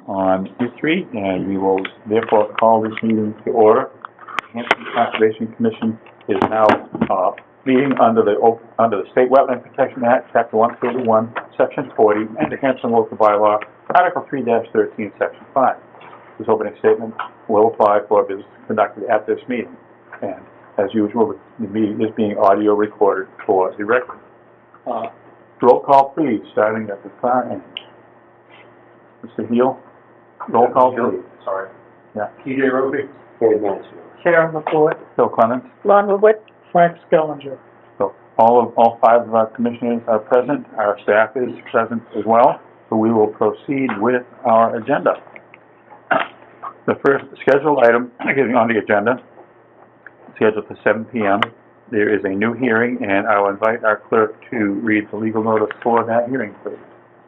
on history, and we will therefore call this meeting to order. Hanson Conservation Commission is now meeting under the State Wetland Protection Act, Chapter 131, Section 40, and the Hanson Local Bylaw, Article 3-13, Section 5. This opening statement will apply for business conducted at this meeting. And as usual, the meeting is being audio recorded for the record. Roll call, please, starting at the far end. Mr. Heel, roll call, please. Sorry. Yeah. T.J. Roby. David Mansfield. Sharon McCoy. Phil Clements. Lon Woodward. Frank Skellinger. So all five of our commissioners are present. Our staff is present as well. So we will proceed with our agenda. The first scheduled item on the agenda, scheduled for 7 p.m. There is a new hearing, and I will invite our clerk to read the legal notice for that hearing, please.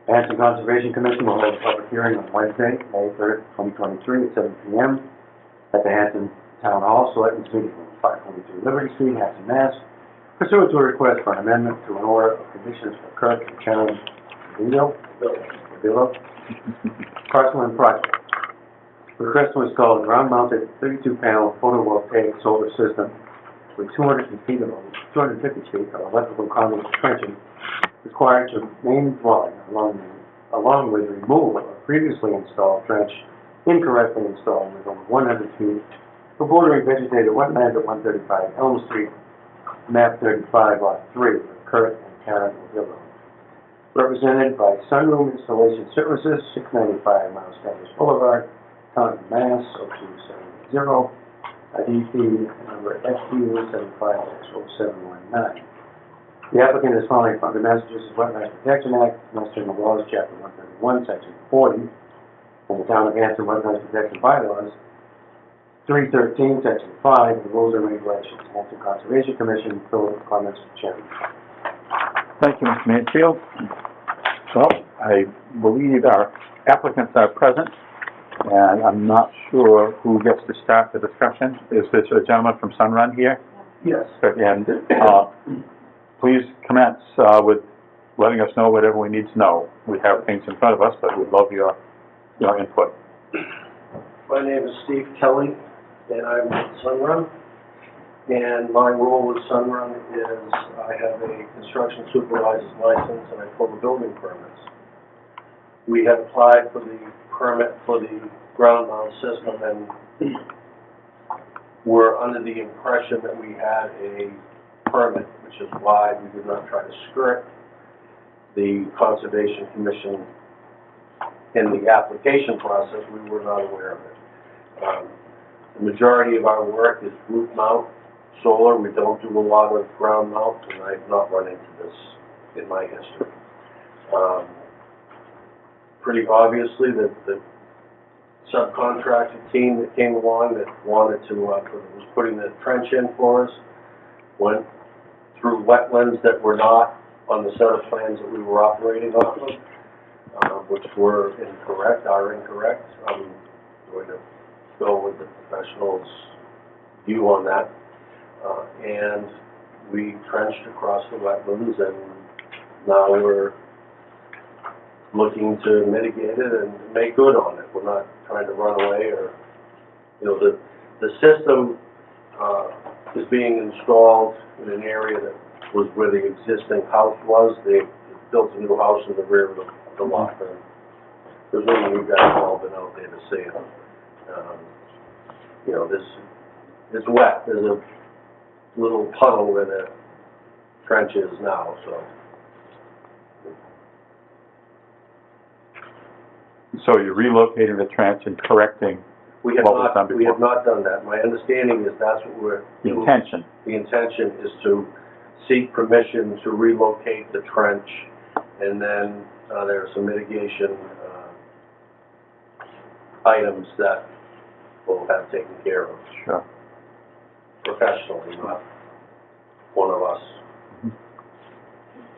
The Hanson Conservation Commission will hold a public hearing on Wednesday, May 3rd, 2023 at 7 p.m. at the Hanson Town Hall, Selectmen's Meeting Room, 522 Liberty Street, Hanson, Mass. Pursuant to a request for an amendment to an order of conditions for Kirk and Sharon Villo, Parkland Project. Request to install a ground-mounted 32-panel photovoltaic solar system with 250 feet of electrical conduit trenching required to main dwelling along with removal of previously installed trench incorrectly installed with over 100 feet for bordering vegetated wetlands at 135 Elm Street, map 35, lot 3, with Kurt and Karen Villo. Represented by Sunroom Installation Services, 695 Miles Standish Boulevard, Taunton, Mass. 02770. DP number SU 75-0719. The applicant is filing from the Massachusetts Wetlands Protection Act, Mass General Laws, Chapter 131, Section 40, and the Town of Hanson Wetlands Protection Bylaws, 313, Section 5, the Rules and Regulations. Hanson Conservation Commission, Philip Clements, Chairman. Thank you, Mr. Mansfield. So, I believe our applicants are present, and I'm not sure who gets to start the discussion. Is this a gentleman from Sunrun here? Yes. And please commence with letting us know whatever we need to know. We have things in front of us, but we'd love your input. My name is Steve Kelly, and I'm with Sunrun. And my role with Sunrun is I have a construction supervisor's license and I pull the building permits. We have applied for the permit for the ground mount system, and we're under the impression that we had a permit, which is why we did not try to skirt the Conservation Commission in the application process. We were not aware of it. The majority of our work is roof mount solar. We don't do a lot of ground mount, and I've not run into this in my history. Pretty obviously, the subcontractor team that came along that wanted to, was putting the trench in for us, went through wetlands that were not on the set of plans that we were operating off of, which were incorrect, are incorrect. I'm going to go with the professional's view on that. And we trenched across the wetlands, and now we're looking to mitigate it and make good on it. We're not trying to run away or, the system is being installed in an area that was where the existing house was. They built a new house in the rear of the lot. There's one you guys have all been out there to see it. It's wet. There's a little puddle where the trench is now, so. So you're relocating the trench and correcting what was done before? We have not done that. My understanding is that's what we're The intention? The intention is to seek permission to relocate the trench, and then there are some mitigation items that we'll have taken care of. Sure. Professionally, not one of us.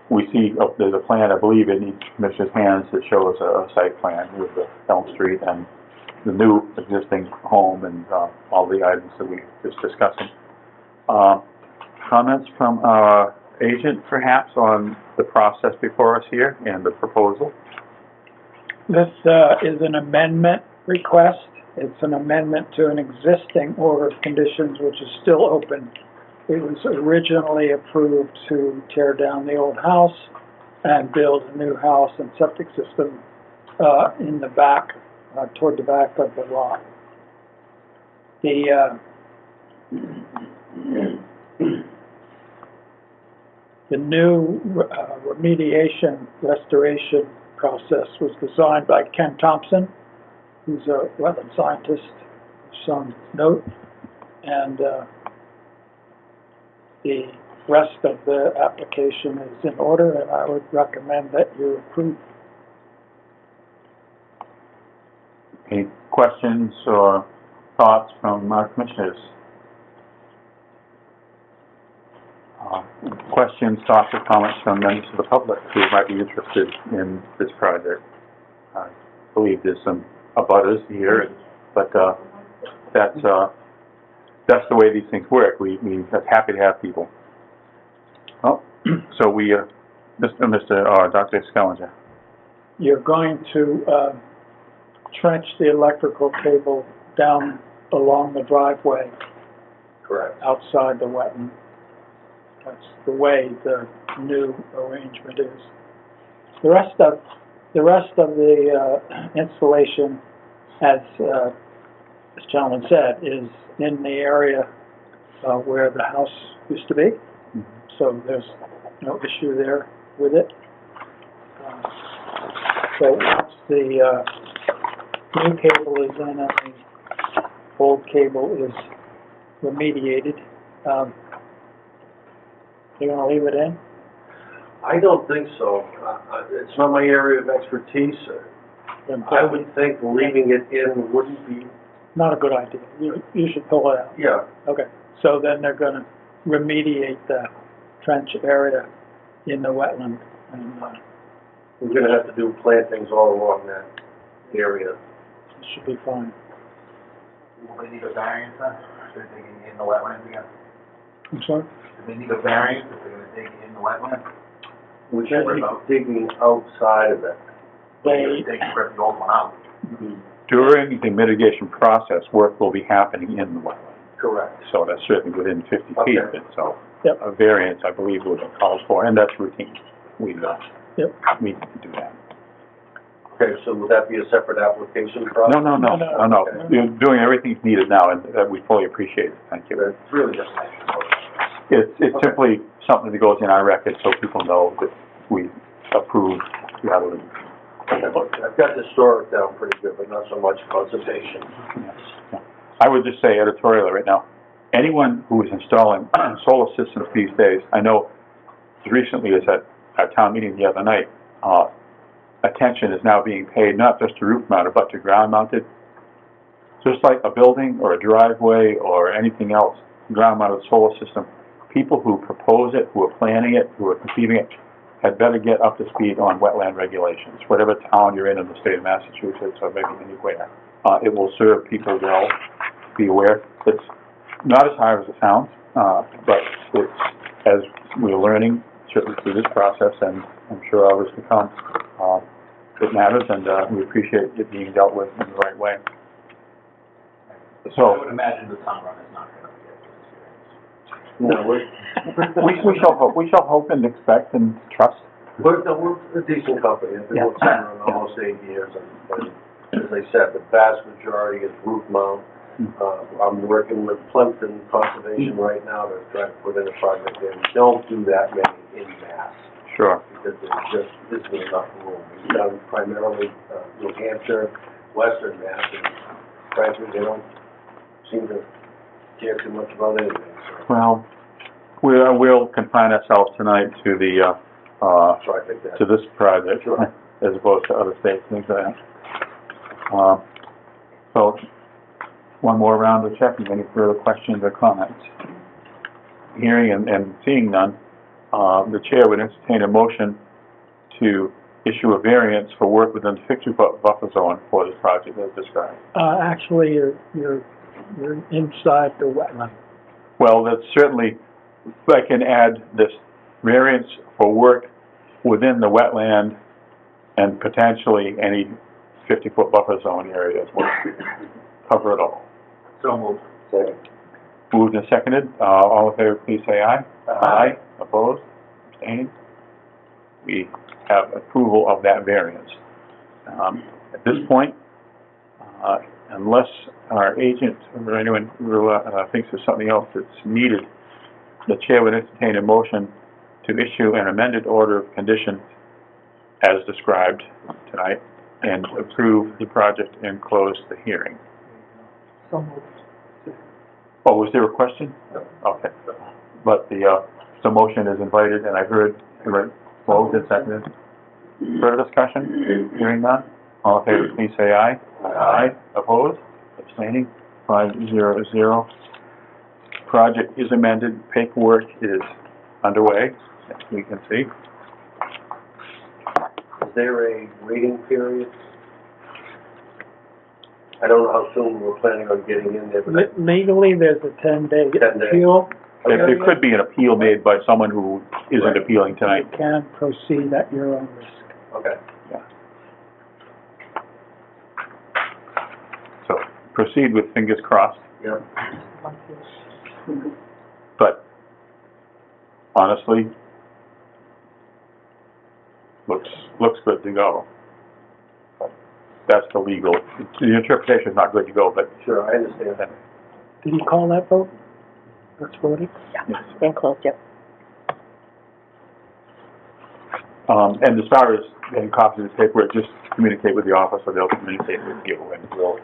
We see, there's a plan, I believe, in each commissioner's hands that shows a site plan with the Elm Street and the new existing home and all the items that we just discussing. Comments from our agent, perhaps, on the process before us here and the proposal? This is an amendment request. It's an amendment to an existing order of conditions which is still open. It was originally approved to tear down the old house and build a new house and septic system in the back, toward the back of the lot. The new remediation restoration process was designed by Ken Thompson, who's a wetland scientist, some note, and the rest of the application is in order, and I would recommend that you approve. Any questions or thoughts from our commissioners? Questions, thoughts, or comments from members of the public who might be interested in this project? I believe there's some abutters here, but that's the way these things work. We're happy to have people. Oh, so Dr. Skellinger. You're going to trench the electrical cable down along the driveway Correct. outside the wetland. That's the way the new arrangement is. The rest of the installation, as this gentleman said, is in the area where the house used to be. Mm-hmm. So there's no issue there with it. So once the new cable is in and the old cable is remediated, you're going to leave it in? I don't think so. It's not my area of expertise. I would think leaving it in wouldn't be... Not a good idea. You should pull it out. Yeah. Okay. So then they're going to remediate the trench area in the wetland. And We're going to have to do plantings all along that area. it should be fine. Will they need a variance then, if they're digging in the wetland again? I'm sorry? Do they need a variance if they're gonna dig in the wetland? We should be digging outside of it. They, They can rip the old one out. During the mitigation process, work will be happening in the wetland. Correct. So that's certainly within 50 feet of Okay. it. So Yep. a variance, I believe, will be called for, and that's routine. We Yep. need to do that. Okay, so would that be a separate application process? No. Okay. You're doing everything needed now, and we fully apprate it. Thank you. It's really just an extra motion. It's simply something that goes in our record so people know that we approve rather than... I've got the historic down pretty good, but not so much conservation. Yes. I would just say editorially right now, anyone who is installing solar systems these days, I know as recently as at our town meeting the other night, attention is now being paid not just to roof mounted, but to ground mounted. Just like a building or a driveway or anything else, ground mounted solar system, people who propose it, who are planning it, who are conceiving it, had better get up to speed on wetland regulations. Whatever town you're in the state of Massachusetts or maybe anywhere, it will serve people well. Be aware. It's not as hard as it sounds, but it's, as we're learning, certainly through this process, and I'm sure others to come, it matters, and we appreciate it being dealt with in the right way. I So, would imagine the town run is not gonna get this No, we shall hope and expect and trust. we're a decent company. I've been Yeah. with Center for almost 8 years, and as I said, the vast majority is roof mount. I'm working with Hanson Conservation right now to try to put in a project there. We don't do that many in mass, Sure. because there just isn't enough room. We've done primarily New Hampshire, Western Mass, and frankly, they don't seem to care too much about anything, so. Well, we'll confine ourselves tonight to the, So I think that. to this project, Sure. as opposed to other states, things like that. So, one more round of checking. Any further questions or comments? Hearing and seeing none, the chair would entertain a motion to issue a variance for work within the 50-foot buffer zone for this project as described. actually, you're inside the wetland. Well, that's certainly, I can add this variance for work within the wetland and potentially any 50-foot buffer zone area as well. Cover it all. So moved. Second. Moved and seconded, all in favor, please say aye. Aye. Opposed? Abstaining? We have approval of that variance. At this point, unless our agent or anyone who thinks there's something else that's needed, the chair would entertain a motion to issue an amended order of conditions as described tonight and approve the project and close the hearing. So moved. Oh, was there a question? Okay. But the motion is invited, and I heard, moved and seconded. Further discussion? Hearing none? All in favor, please say aye. Aye. Opposed? Abstaining? 5-0-0. Project is amended. Paperwork is underway, as we can see. Is there a waiting period? I don't know how soon we're planning on getting in there, but Legally, there's a 10-day 10-day. appeal. There could be an appeal made by someone who isn't Right. appealing tonight. You can proceed at your own risk. okay. So proceed with fingers crossed. Yep. But honestly, looks good to go. But that's the legal, the interpretation is not good to go, but Sure, I understand. Did you call that vote? That's voted? yes. Been closed, yep. And as far as getting copies of this paperwork, just communicate with the office, or they'll communicate with you, and we'll,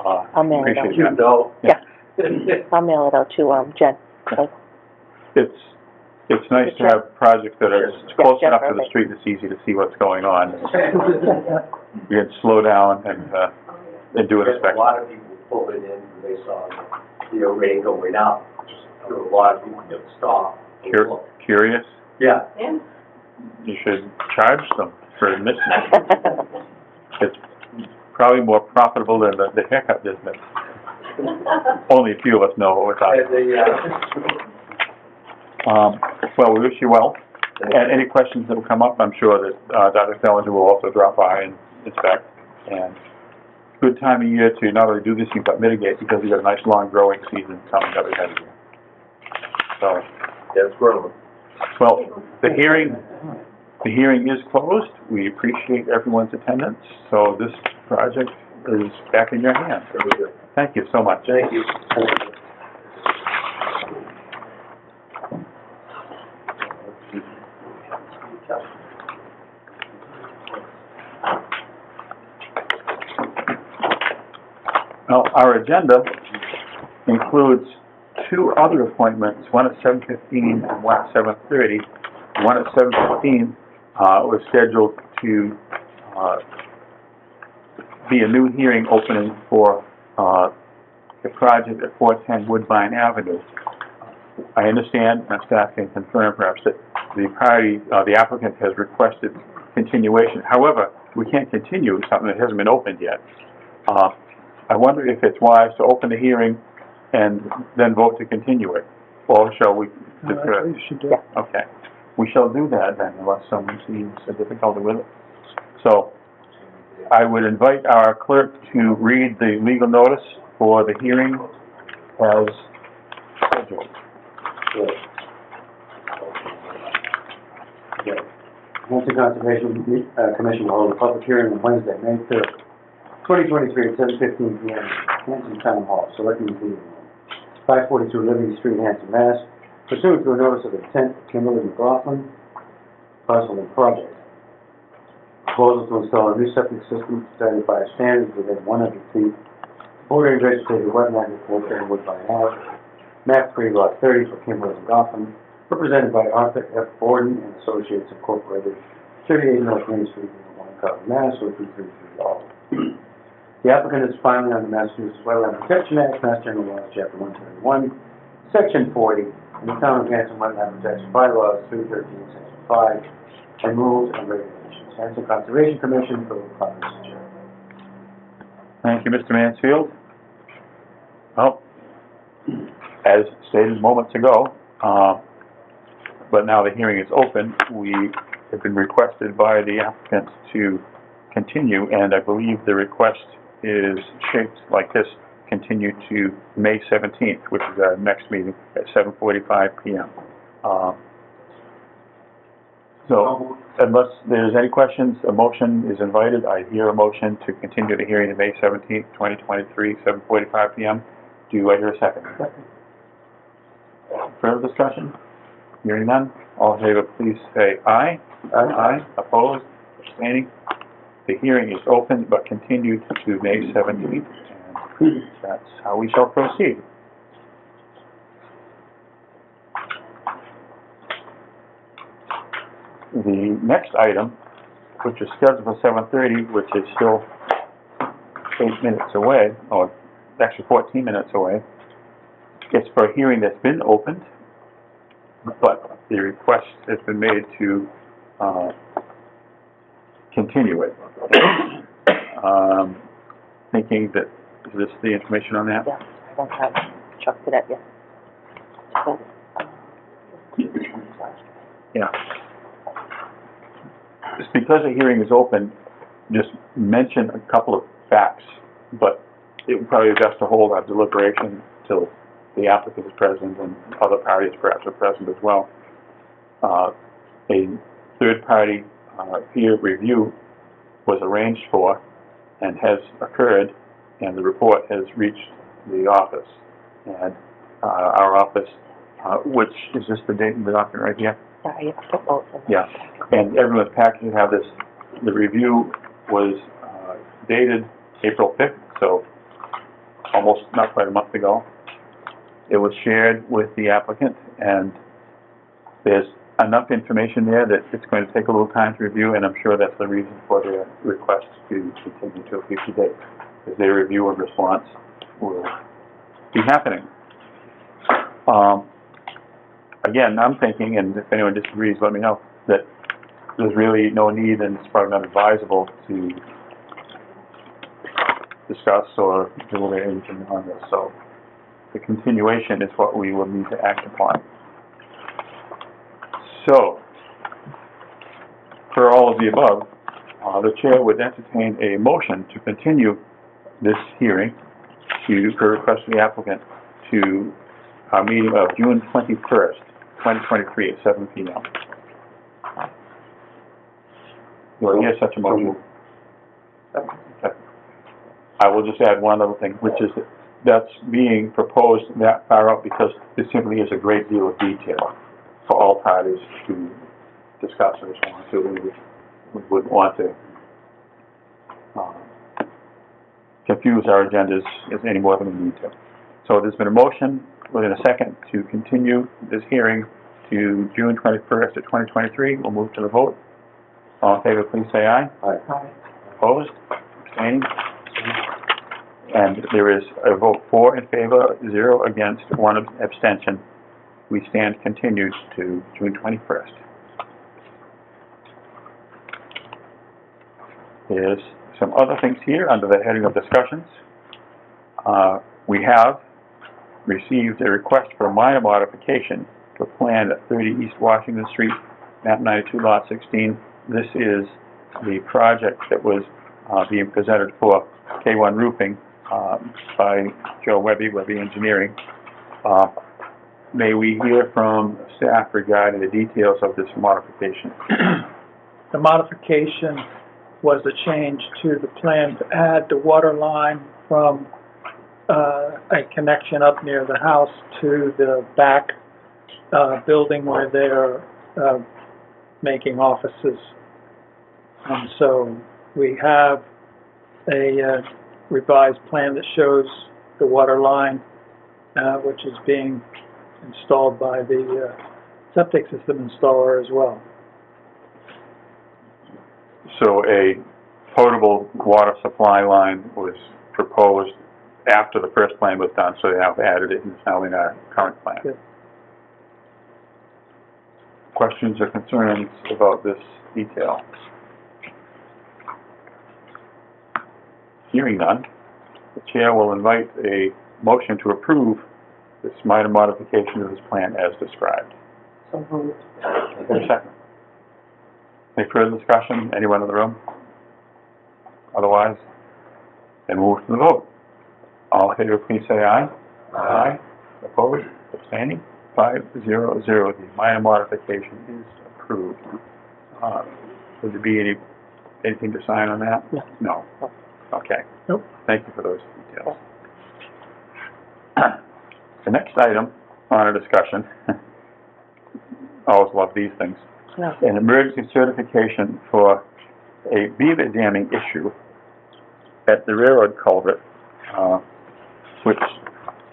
I'll mail it out. appreciate You that. know. Yeah. I'll mail it out to, Jen. It's nice to have projects that are close Yeah, enough to the perfect. street, it's easy to see what's going on. You can slow down and do an A inspection. lot of people pulled it in, and they saw the rate going up. There were a lot of people that stopped. and looked. Curious? Yeah. You should charge them for missing it. It's probably more profitable than the haircut business. Only a few of us know what we're talking about. Well, we wish you well. And any questions that will come up, I'm sure that Dr. Selinger will also drop by and inspect. And good time of year to not only do this, but mitigate, because we've got a nice long growing season coming up ahead of you. So, That's growing. well, the hearing is closed. We appreciate everyone's attendance. So this project is back in your hands. Very good. Thank you so much. Thank you. Well, our agenda includes two other appointments, one at 7:15 and one at 7:30. One at 7:15 was scheduled to be a new hearing opening for the project at 410 Woodbine Avenue. I understand, and staff can confirm perhaps, that the party, the applicant has requested continuation. However, we can't continue something that hasn't been opened yet. I wonder if it's wise to open the hearing and then vote to continue it, or shall we That's defer? what you should do. Okay, we shall do that then, unless someone sees a difficulty with it. So, I would invite our clerk to read the legal notice for the hearing as scheduled. Hanson Conservation Commission will hold a public hearing on Wednesday, May 3rd, 2023 at 7:15 p.m. Hanson Town Hall, Selectmen's Meeting Room, 542 Liberty Street, Hanson, Mass. Pursuant to a notice of intent of Kimberly McLaughlin, parcel and project. Proposal to install a new septic system standard by standards within 100 feet, bordering vegetated wetland at 410 Woodbine Ave, map 3, lot 30 for Kimberly McLaughlin, represented by Arthur F. Borden and Associates Incorporated, 38 North Main Street, Cotton, Mass. 02330. The applicant is filing under Massachusetts Wetland Protection Act, Mass General Laws, Chapter 131, Section 40, and the Town of Hanson Wetland Protection Bylaws, 313, Section 5, and rules and regulations. Hanson Conservation Commission, Bill Connors, Chair. Thank you, Mr. Mansfield. Well, as stated moments ago, but now the hearing is open, we have been requested by the applicant to continue continue, and I believe the request is shaped like this, continue to May 17th, which is our next meeting at 7:45 p.m. So, unless there's any questions, a motion is invited. I hear a motion to continue the hearing to May 17th, 2023, 7:45 p.m. Do I hear a second? Second. Further discussion? Hearing none, all in favor, please say aye. Aye. Opposed? Abstaining? The hearing is open but continued to May 17th, and that's how we shall proceed. The next item, which is scheduled for 7:30, which is still 8 minutes away, or actually 14 minutes away, it's for a hearing that's been opened, but the request has been made to continue it. Thinking that, is this the information on that? Yeah, I don't have Chuck to that yet. So, Yeah. Just because a hearing is open, just mention a couple of facts, but it would probably be best to hold our deliberation till the applicant is present and other parties perhaps are present as well. A third-party peer review was arranged for and has occurred, and the report has reached the office. And our office, which is this the date in the document right here? yeah, I put both in Yeah, and everyone's package will have this. The review was dated April 5th, so almost not quite a month ago. It was shared with the applicant, and there's enough information there that it's going to take a little time to review, and I'm sure that's the reason for their request to continue to a future date, because their review and response will be happening. Again, I'm thinking, and if anyone disagrees, let me know, that there's really no need, and it's probably not advisable to discuss or deliberate anything on this. So the continuation is what we will need to act upon. So, for all of the above, the chair would entertain a motion to continue this hearing per request of the applicant to our meeting of June 21st, 2023 at 7 p.m. Do I hear such a motion? Okay. I will just add one other thing, which is that that's being proposed that far out because there simply is a great deal of detail for all parties to discuss and respond to. We wouldn't want to confuse our agendas any more than we need to. So there's been a motion within a second to continue this hearing to June 21st of 2023. We'll move to the vote. All in favor, please say aye. Aye. Opposed? Abstaining? And there is a vote 4 in favor, 0 against, 1 abstention. We stand continued to June 21st. There's some other things here under the heading of discussions. We have received a request for a minor modification to a plan at 30 East Washington Street, map 92, lot 16. This is the project that was being presented for K1 Roofing by Joe Webby Engineering. May we hear from staff regarding the details of this modification? The modification was a change to the plan to add the water line from a connection up near the house to the back building where they're making offices. And so we have a revised plan that shows the water line, which is being installed by the septic system installer as well. So a potable water supply line was proposed after the first plan was done, so they have added it, and it's now in our current plan. Good. Questions or concerns about this detail? Hearing none, the chair will invite a motion to approve this minor modification of this plan as described. So moved. Is there a second? Any further discussion? Anyone in the room? Otherwise, then move to the vote. All in favor, please say aye. Aye. Opposed? Abstaining? 5-0-0. The minor modification is approved. Would there be anything to sign on that? No. No. No. Okay. Nope. Thank you for those details. The next item on our discussion, always love these things, No. an emergency certification for a beaver damming issue at the railroad culvert, which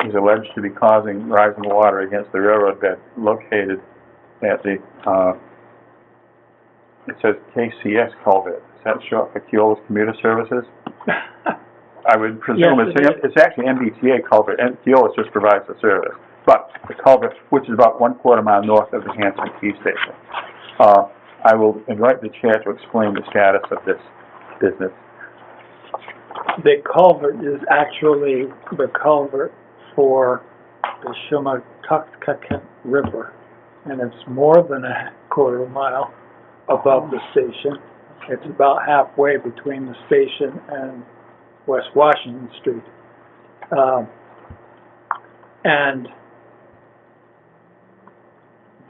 is alleged to be causing rising water against the railroad bed located at the, it says KCS culvert. Is that short for Keolis Commuter Services? I would presume Yes, it is. it's actually MBTA culvert, and Keolis just provides the service. But the culvert, which is about 1/4 mile north of the Hanson Key Station. I will invite the chair to explain the status of this business. The culvert is actually the culvert for the Shumatucket River, and it's more than 1/4 mile above the station. It's about halfway between the station and West Washington Street. And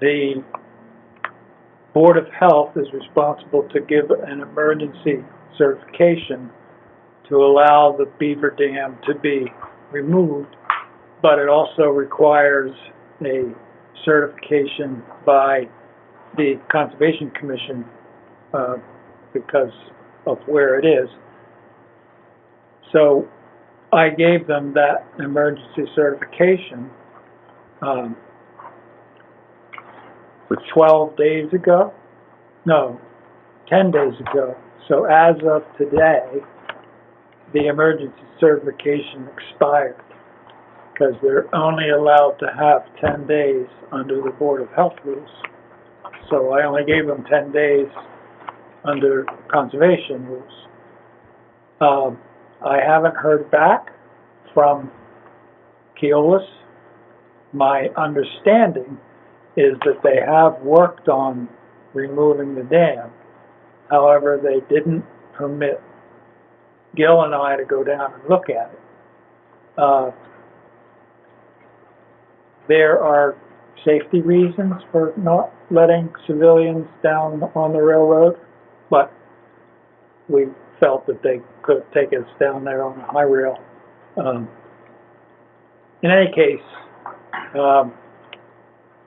the Board of Health is responsible to give an emergency certification to allow the beaver dam to be removed, but it also requires a certification by the Conservation Commission because of where it is. So I gave them that emergency certification 12 days ago. No, 10 days ago. So as of today, the emergency certification expired because they're only allowed to have 10 days under the Board of Health rules. So I only gave them 10 days under conservation rules. I haven't heard back from Keolis. My understanding is that they have worked on removing the dam. However, they didn't permit Gil and I to go down and look at it. There are safety reasons for not letting civilians down on the railroad, but we felt that they could take us down there on the high rail. In any case,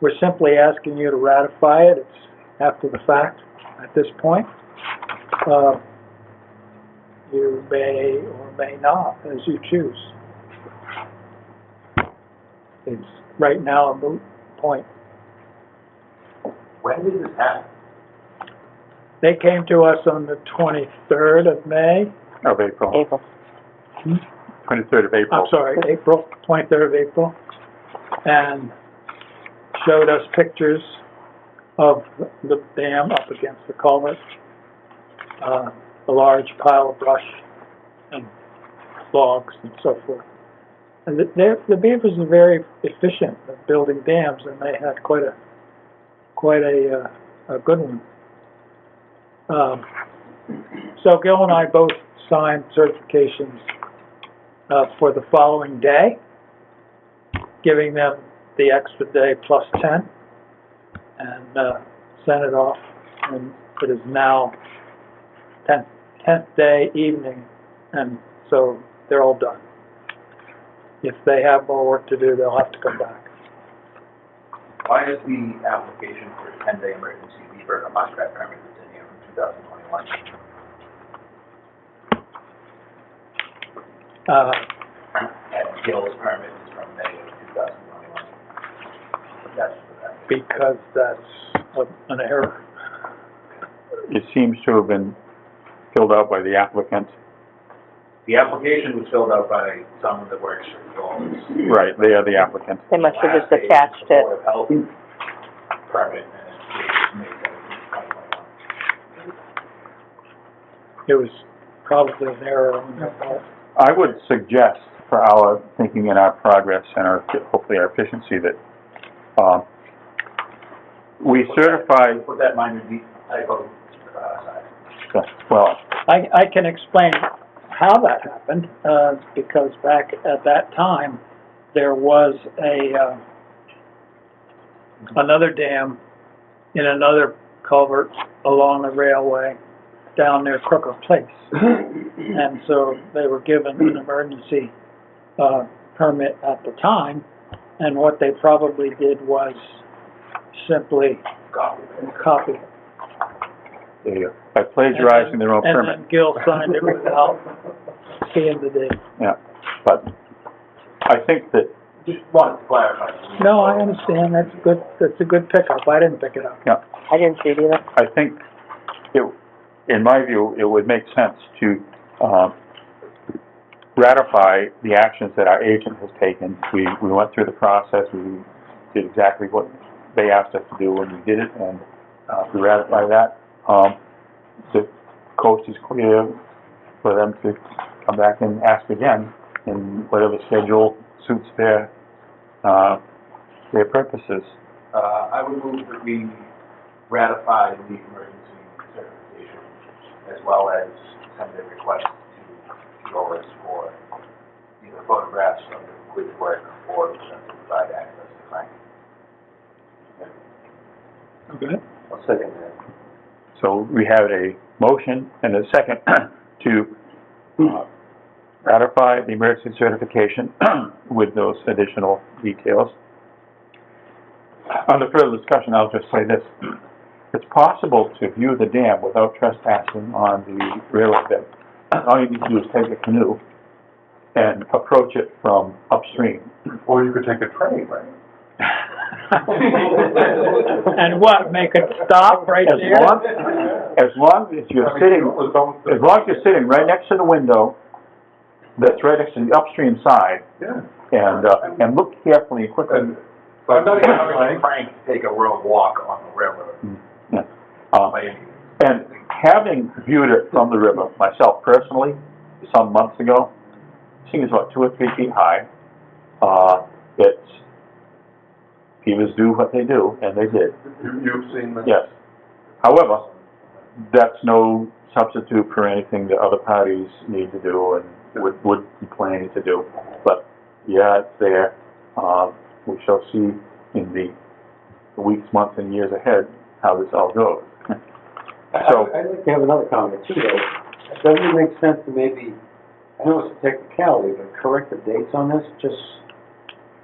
we're simply asking you to ratify it. It's after the fact at this point. You may or may not, as you choose. It's right now a moot point. When did this happen? They came to us on the 23rd of May. Of April. April. 23rd of April. I'm sorry, April, 23rd of April, and showed us pictures of the dam up against the culvert, a large pile of brush and logs and so forth. And the beavers are very efficient at building dams, and they had quite a good one. So Gil and I both signed certifications for the following day, giving them the extra day plus 10, and sent it off, and it is now 10th day evening, and so they're all done. If they have more work to do, they'll have to come back. Why is the application for a 10-day emergency beaver and muskrat permit that's in here from 2021? And Gill's permit is from May of 2021. That's what that is. Because that's an error. It seems to have been filled out by the applicant. The application was filled out by someone that works for Gill's. Right, they are the applicant. They must have just Last page is attached the it. Board of Health permit, and it's May 17th, 2021. It was probably an error on their part. I would suggest, for our thinking and our progress and our, hopefully our efficiency, that we certify, Put that minor typo aside. well, I can explain how that happened, because back at that time, there was another dam in another culvert along the railway down near Crooker Place. And so they were given an emergency permit at the time, and what they probably did was simply copy it. By plagiarizing their own And permit. then Gil signed it without seeing the date. Yeah, but I think that, Just wanted to clarify. No, I understand, that's good, that's a good pickup, I didn't pick it up. yeah, I didn't see it either. I think it, in my view, it would make sense to, ratify the actions that our agent has taken. We went through the process, we did exactly what they asked us to do when we did it, and, we ratify that. The coast is clear for them to come back and ask again, in whatever schedule suits their purposes. I would move that we ratify the emergency certification as well as send a request to Lois for either photographs of the completed work or to provide access to Frank. Okay. I'll second that. So we have a motion and a second to ratify the emergency certification with those additional details. Under further discussion, I'll just say this. It's possible to view the dam without trespassing on the railroad bed. All you need to do is take a canoe and approach it from upstream. Or you could take a train, right? And what, make it stop right As there? long as you're sitting right next to the window, that's right next to the upstream side, Yeah. and look carefully and quickly. I'm not encouraging Frank to take a road walk on the railroad. Yeah. By any means. And having viewed it from the river, myself personally, some months ago, I think it's about 2 or 3 feet high. Beavers do what they do, and they did, You've seen the... yes. However, that's no substitute for anything that other parties need to do and would be planning to do. But, yeah, it's there. We shall see in the weeks, months, and years ahead how this all goes. So- I'd like to have another comment too, though. Doesn't it make sense to maybe, I know it's a technicality, but correct the dates on this, just,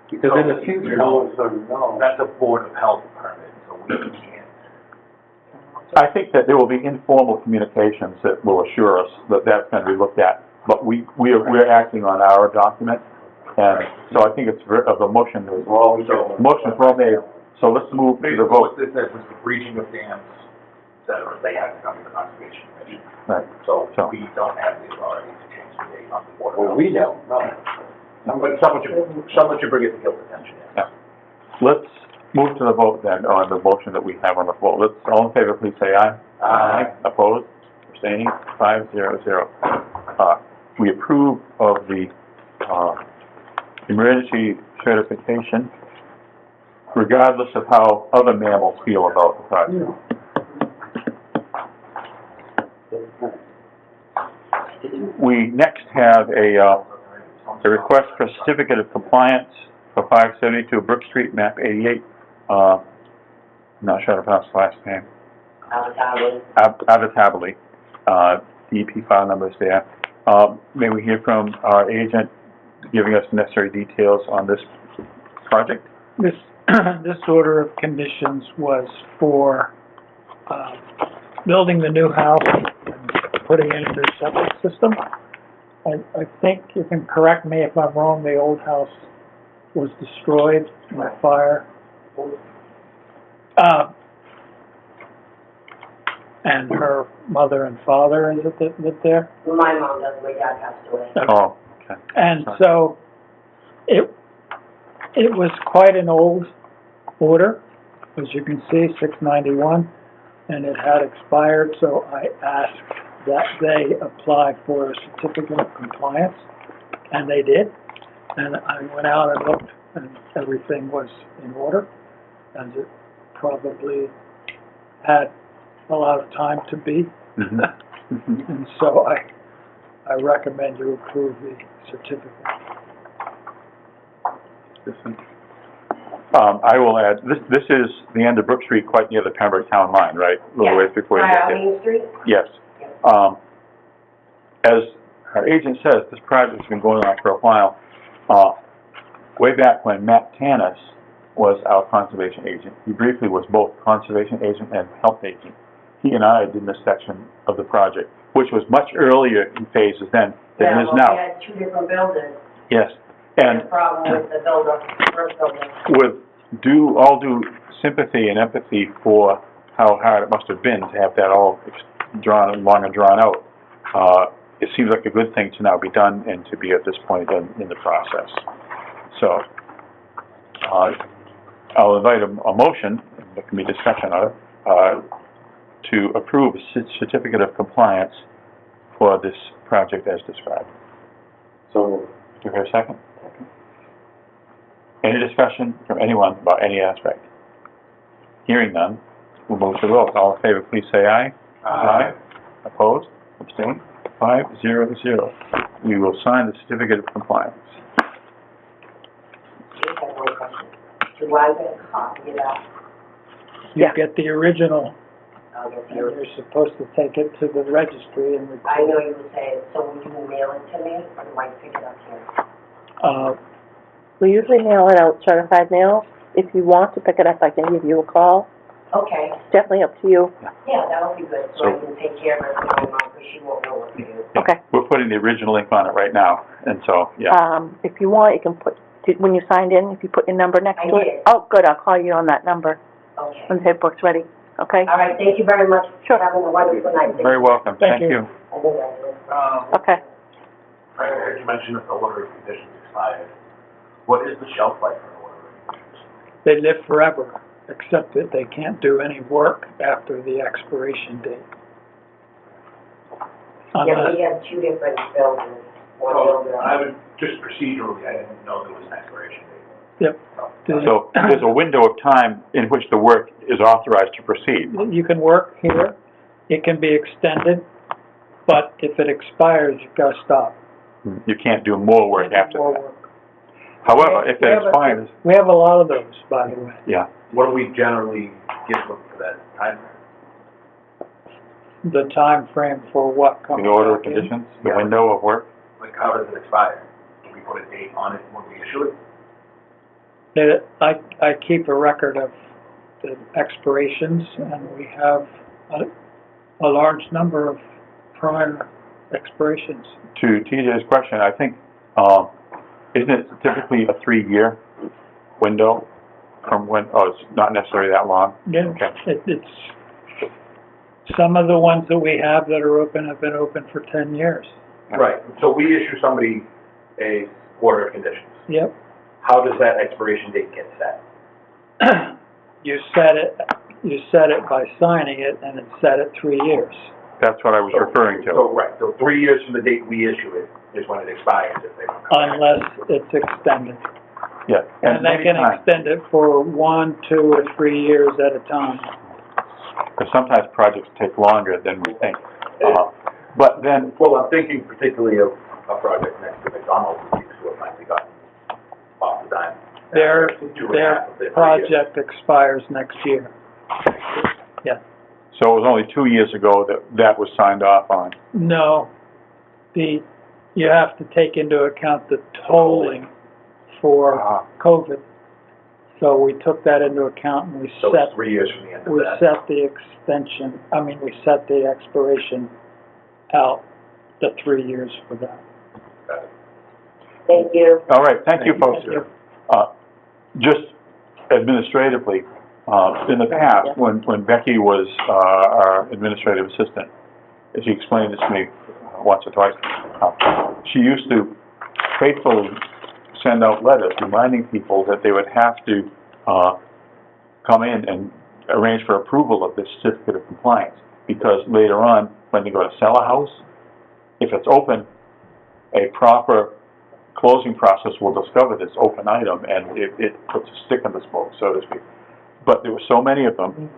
because in the future, no one's gonna know. That's a Board of Health permit, so we can't. I think that there will be informal communications that will assure us that that's going to be looked at. But we're acting on our document, and so I think it's the motion is all made. So let's move to the Basically, vote. what this says was the breaching of dams, they have to come to the Conservation Commission. Right. So So- we don't have the authority to change the date on the Board of Well, Health. we don't, no. But someone should bring it to Gil's attention. Yeah. Let's move to the vote then on the motion that we have on the floor. Let's, all in favor, please say aye. Aye. Opposed? Abstaining? 5-0-0. We approve of the, emergency certification regardless of how other mammals feel about the project. We next have a request for certificate of compliance for 572 Brook Street, map 88. I'm not sure how to pronounce the last name. Abitabli. DEP file number is there. May we hear from our agent giving us the necessary details on this project? This, this order of conditions was for, building the new house and putting in the septic system. I think you can correct me if I'm wrong, the old house was destroyed in a fire. And her mother and father, is it, that lived there? My mom does, my dad passed away. Oh, okay. And so, it was quite an old order, as you can see, 691, and it had expired, so I asked that they apply for a certificate of compliance, and they did. And I went out and looked, and everything was in order, as it probably had a lot of time to be. Mhm. And so I recommend you approve the certificate. I will add, this is the end of Brook Street, quite near the Pembroke Town line, right? A little ways before you get there. Main Street? Yes. As our agent says, this project's been going on for a while. Way back when Matt Tanis was our conservation agent, he briefly was both conservation agent and health agent. He and I did this section of the project, which was much earlier in phases then than it is now. Yeah, well, we had two different buildings. Yes. And And the problem with the builder, first building. with all due sympathy and empathy for how hard it must have been to have that all long and drawn out, it seems like a good thing to now be done and to be at this point in the process. So, I'll invite a motion, and there can be discussion on it, to approve a certificate of compliance for this project as described. So, Do you hear a second? Any discussion from anyone about any aspect? Hearing none, we'll move to vote. All in favor, please say aye. Aye. Opposed? Abstained? 5-0-0. We will sign the certificate of compliance. Just have one question. Do I get a copy of that? You Yeah. get the original, I'll get and the, you're supposed to take it to the registry and I record know it. you were saying, so will you mail it to me, or do I pick it up here? We usually mail it out certified mail. If you want to pick it up, I can give you a call. Okay, It's definitely up to you. yeah, that'll be good, so I can take care of it for my mom, because she won't know what to do. Okay. We're putting the original ink on it right now, and so, yeah. If you want, you can put, when you signed in, if you put your number next I to it. did. Oh, good, I'll call you on that number Okay. when the paperwork's ready, okay? All right, thank you very much. Sure. Having a wonderful night. Very welcome. Thank Thank you. you. I think I did. Okay. I heard you mention that the order of conditions expired. What is the shelf life for the order of conditions? They live forever, except that they can't do any work after the expiration date. Yeah, Unless, we have two different buildings. One building. I would, just procedurally, I didn't know there was an expiration date. yep. So there's a window of time in which the work is authorized to proceed. You can work here, it can be extended, but if it expires, you've got to stop. You can't do more work Can't do after more that. work. However, if We it have a- expires, We have a lot of those, by the way. yeah. What do we generally give them for that time frame? The time frame for what comes The order of back in. conditions, the window of work. Like, how does it expire? Do we put a date on it when we issue it? I keep a record of the expirations, and we have a large number of prior expirations. To TJ's question, I think, isn't it typically a 3-year window from when, oh, it's not necessarily that long? Yeah, Okay. it's, some of the ones that we have that are open have been open for 10 years. Right, so we issue somebody a order of conditions. Yep. How does that expiration date get set? You set it by signing it, and it's set at 3 years. That's what I was referring to. So, right, so 3 years from the date we issue it is when it expires if they don't come back. Unless it's extended. Yeah. And they many can times- extend it for 1, 2, or 3 years at a time. Because sometimes projects take longer than we think. But then, Well, I'm thinking particularly of a project next to McDonald's, who have finally gotten off the dime. Their 2.5 of their 3 years. project expires next year. Yeah. so it was only 2 years ago that was signed off on. No, you have to take into account the tolling for COVID. So we took that into account and we So set, it's 3 years from the end of we that. set the extension, we set the expiration out, the 3 years for that. Got it. Thank you. All right, thank you, folks. Thank you. Just administratively, in the past, when Becky was our administrative assistant, as she explained this to me once or twice, she used to faithfully send out letters reminding people that they would have to come in and arrange for approval of this certificate of compliance, because later on, when they go to sell a house, if it's open, a proper closing process will discover this open item, and it puts a stick in the smoke, so to speak. But there were so many of them,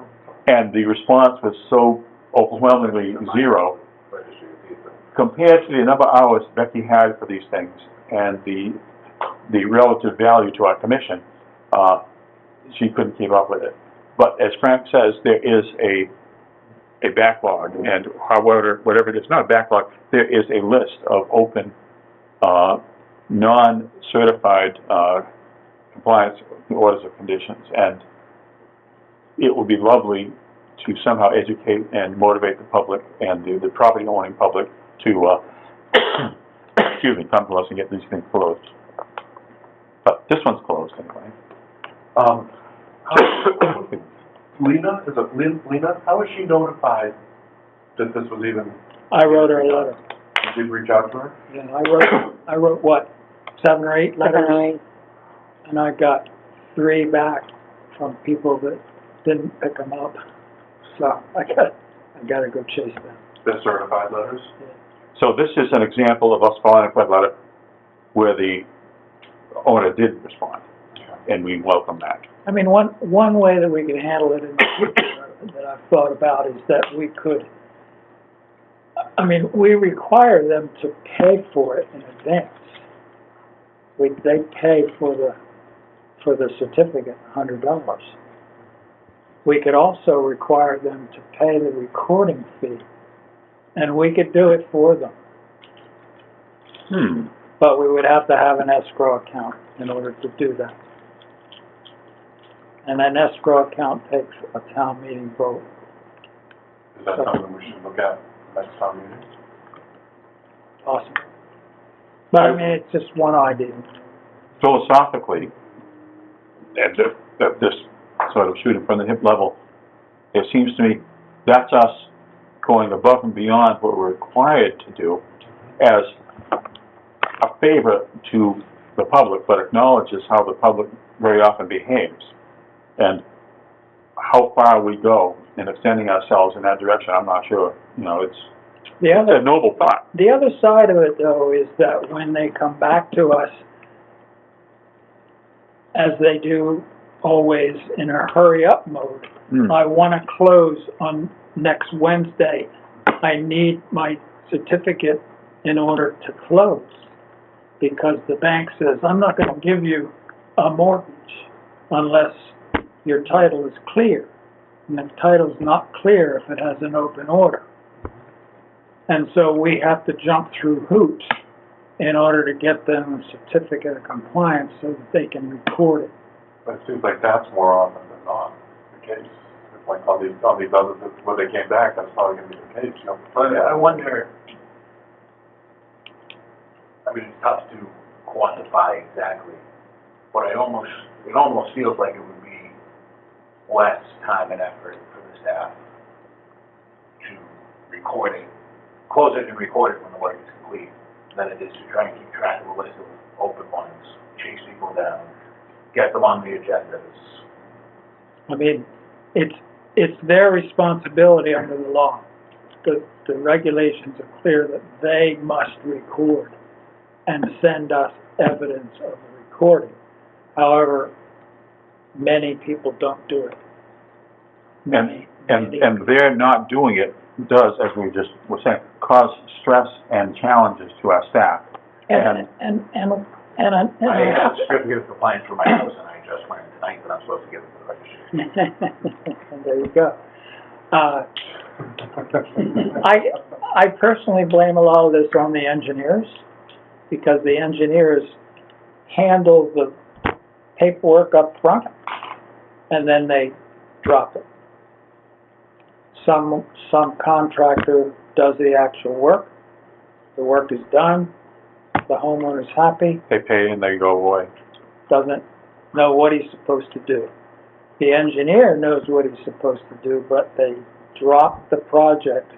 and the response was so overwhelmingly zero, registry of deeds. compared to the number of hours Becky had for these things and the relative value to our commission, she couldn't keep up with it. But as Frank says, there is a backlog, and however, whatever it is, not a backlog, there is a list of open, non-certified, compliance orders of conditions, and it would be lovely to somehow educate and motivate the public and the property owning public to, excuse me, come to us and get these things closed. But this one's closed anyway. Lena, is it Lena? How was she notified that this was even? I wrote her a letter. Did you reach out to her? Yeah, I wrote what, 7 or 8 letters? And I got 3 back from people that didn't pick them up. So I gotta go chase them. The certified letters? So this is an example of us following up with a letter where the owner did respond, and we welcome that. I mean, one way that we could handle it in the future that I've thought about is that we could, I mean, we require them to pay for it in advance. They pay for the certificate, $100. We could also require them to pay the recording fee, and we could do it for them. But we would have to have an escrow account in order to do that. And an escrow account takes a town meeting vote. Is that something we should look at next town meeting? Possible. But I mean, it's just one idea. Philosophically, at this sort of shooting from the hip level, it seems to me that's us going above and beyond what we're required to do as a favor to the public, but acknowledges how the public very often behaves. And how far we go in extending ourselves in that direction, I'm not sure. You know, it's a noble thought. The other side of it, though, is that when they come back to us, as they do always in a hurry-up mode, I want to close on next Wednesday. I need my certificate in order to close, because the bank says, I'm not going to give you a mortgage unless your title is clear. And the title's not clear if it has an open order. And so we have to jump through hoops in order to get them a certificate of compliance so that they can record it. But it seems like that's more often than not the case. It's like on these others, when they came back, that's probably going to be the case, you know. But I wonder, I mean, it's tough to quantify exactly, but it almost feels like it would be less time and effort for the staff to record it, close it and record it when the work is complete, than it is to try and keep track of a list of open ones, chase people down, get them on the agendas. I mean, it's their responsibility under the law. The regulations are clear that they must record and send us evidence of the recording. However, many people don't do it. And their not doing it does, as we just were saying, cause stress and challenges to our staff. I have a certificate of compliance for my house, and I just learned tonight that I'm supposed to give it to the registry. And there you go. I personally blame a lot of this on the engineers, because the engineers handle the paperwork up front, and then they drop it. Some contractor does the actual work, the work is done, the homeowner's happy, They pay and they go away. doesn't know what he's supposed to do. The engineer knows what he's supposed to do, but they drop the project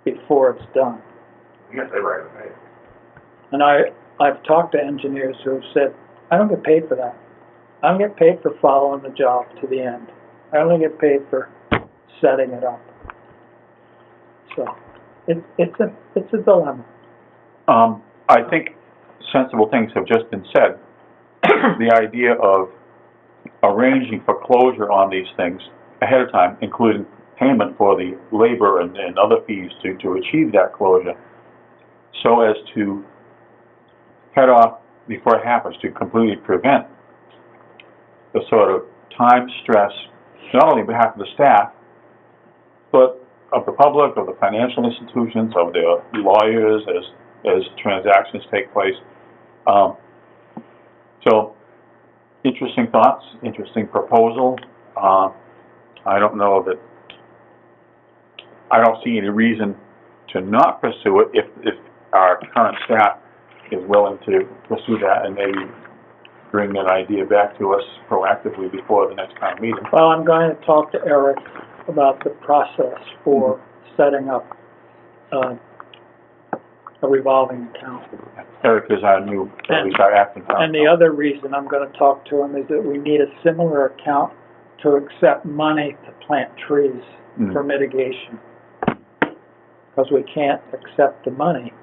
before it's done. Yes, they write it, right? And I've talked to engineers who have said, I don't get paid for that. I don't get paid for following the job to the end. I only get paid for setting it up. So, it's a dilemma. I think sensible things have just been said. The idea of arranging for closure on these things ahead of time, including payment for the labor and other fees to achieve that closure, so as to head off before it happens, to completely prevent the sort of time stress, not only on behalf of the staff, but of the public, of the financial institutions, of the lawyers as transactions take place. So, interesting thoughts, interesting proposal. I don't know that, I don't see any reason to not pursue it if our current staff is willing to pursue that and maybe bring that idea back to us proactively before the next town meeting. Well, I'm going to talk to Eric about the process for setting up a revolving account. Eric is our new, at least our acting town. And the other reason I'm going to talk to him is that we need a similar account to accept money to plant trees for mitigation. Because we can't accept the money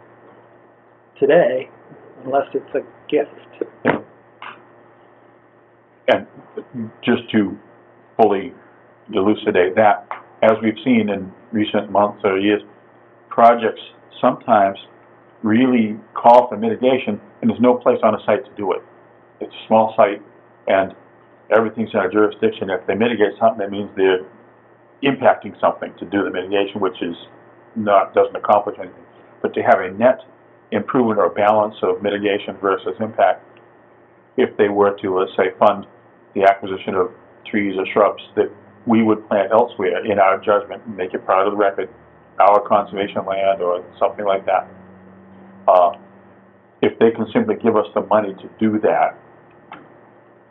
today unless it's a gift. And just to fully elucidate that, as we've seen in recent months or years, projects sometimes really call for mitigation, and there's no place on a site to do it. It's a small site, and everything's in our jurisdiction. If they mitigate something, that means they're impacting something to do the mitigation, which is doesn't accomplish anything. But to have a net improvement or balance of mitigation versus impact, if they were to, let's say, fund the acquisition of trees or shrubs that we would plant elsewhere in our judgment and make it part of the record, our conservation land or something like that. If they can simply give us the money to do that,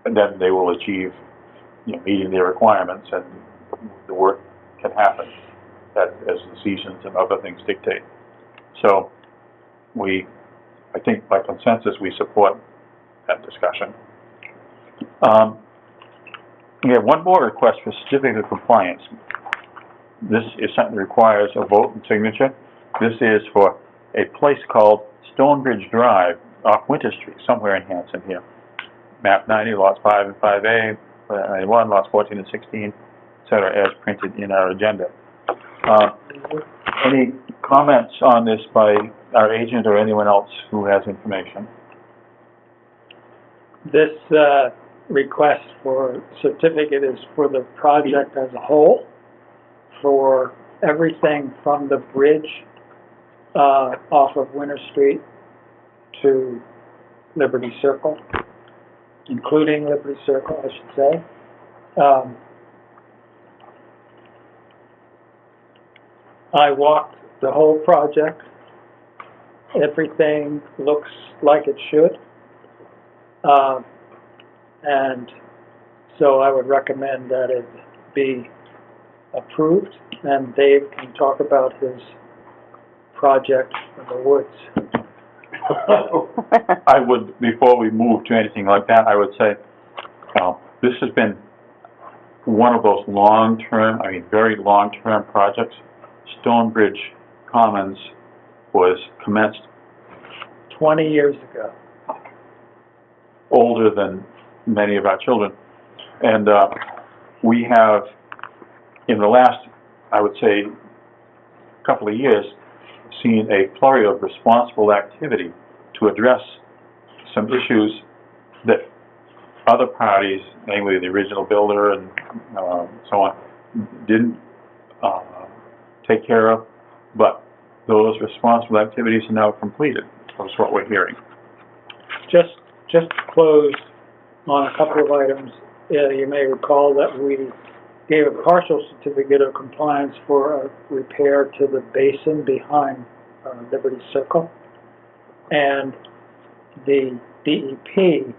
and then they will achieve, meeting their requirements, and the work can happen as the seasons and other things dictate. So I think by consensus, we support that discussion. We have one more request for certificate of compliance. This is something that requires a vote and signature. This is for a place called Stonebridge Drive off Winter Street, somewhere in Hanson here. Map 90, lots 5 and 5A, 91, lots 14 and 16, et cetera, as printed in our agenda. Any comments on this by our agent or anyone else who has information? This request for certificate is for the project as a whole, for everything from the bridge off of Winter Street to Liberty Circle, including Liberty Circle, I should say. I walked the whole project. Everything looks like it should. And so I would recommend that it be approved, and Dave can talk about his project in the woods. I would, before we move to anything like that, I would say, this has been one of those long-term, very long-term projects. Stonebridge Commons was commenced 20 years ago. older than many of our children. And we have, in the last, I would say, couple of years, seen a flurry of responsible activity to address some issues that other parties, namely the original builder and so on, didn't take care of, but those responsible activities are now completed. That's what we're hearing. Just to close on a couple of items, you may recall that we gave a partial certificate of compliance for a repair to the basin behind Liberty Circle, and the DEP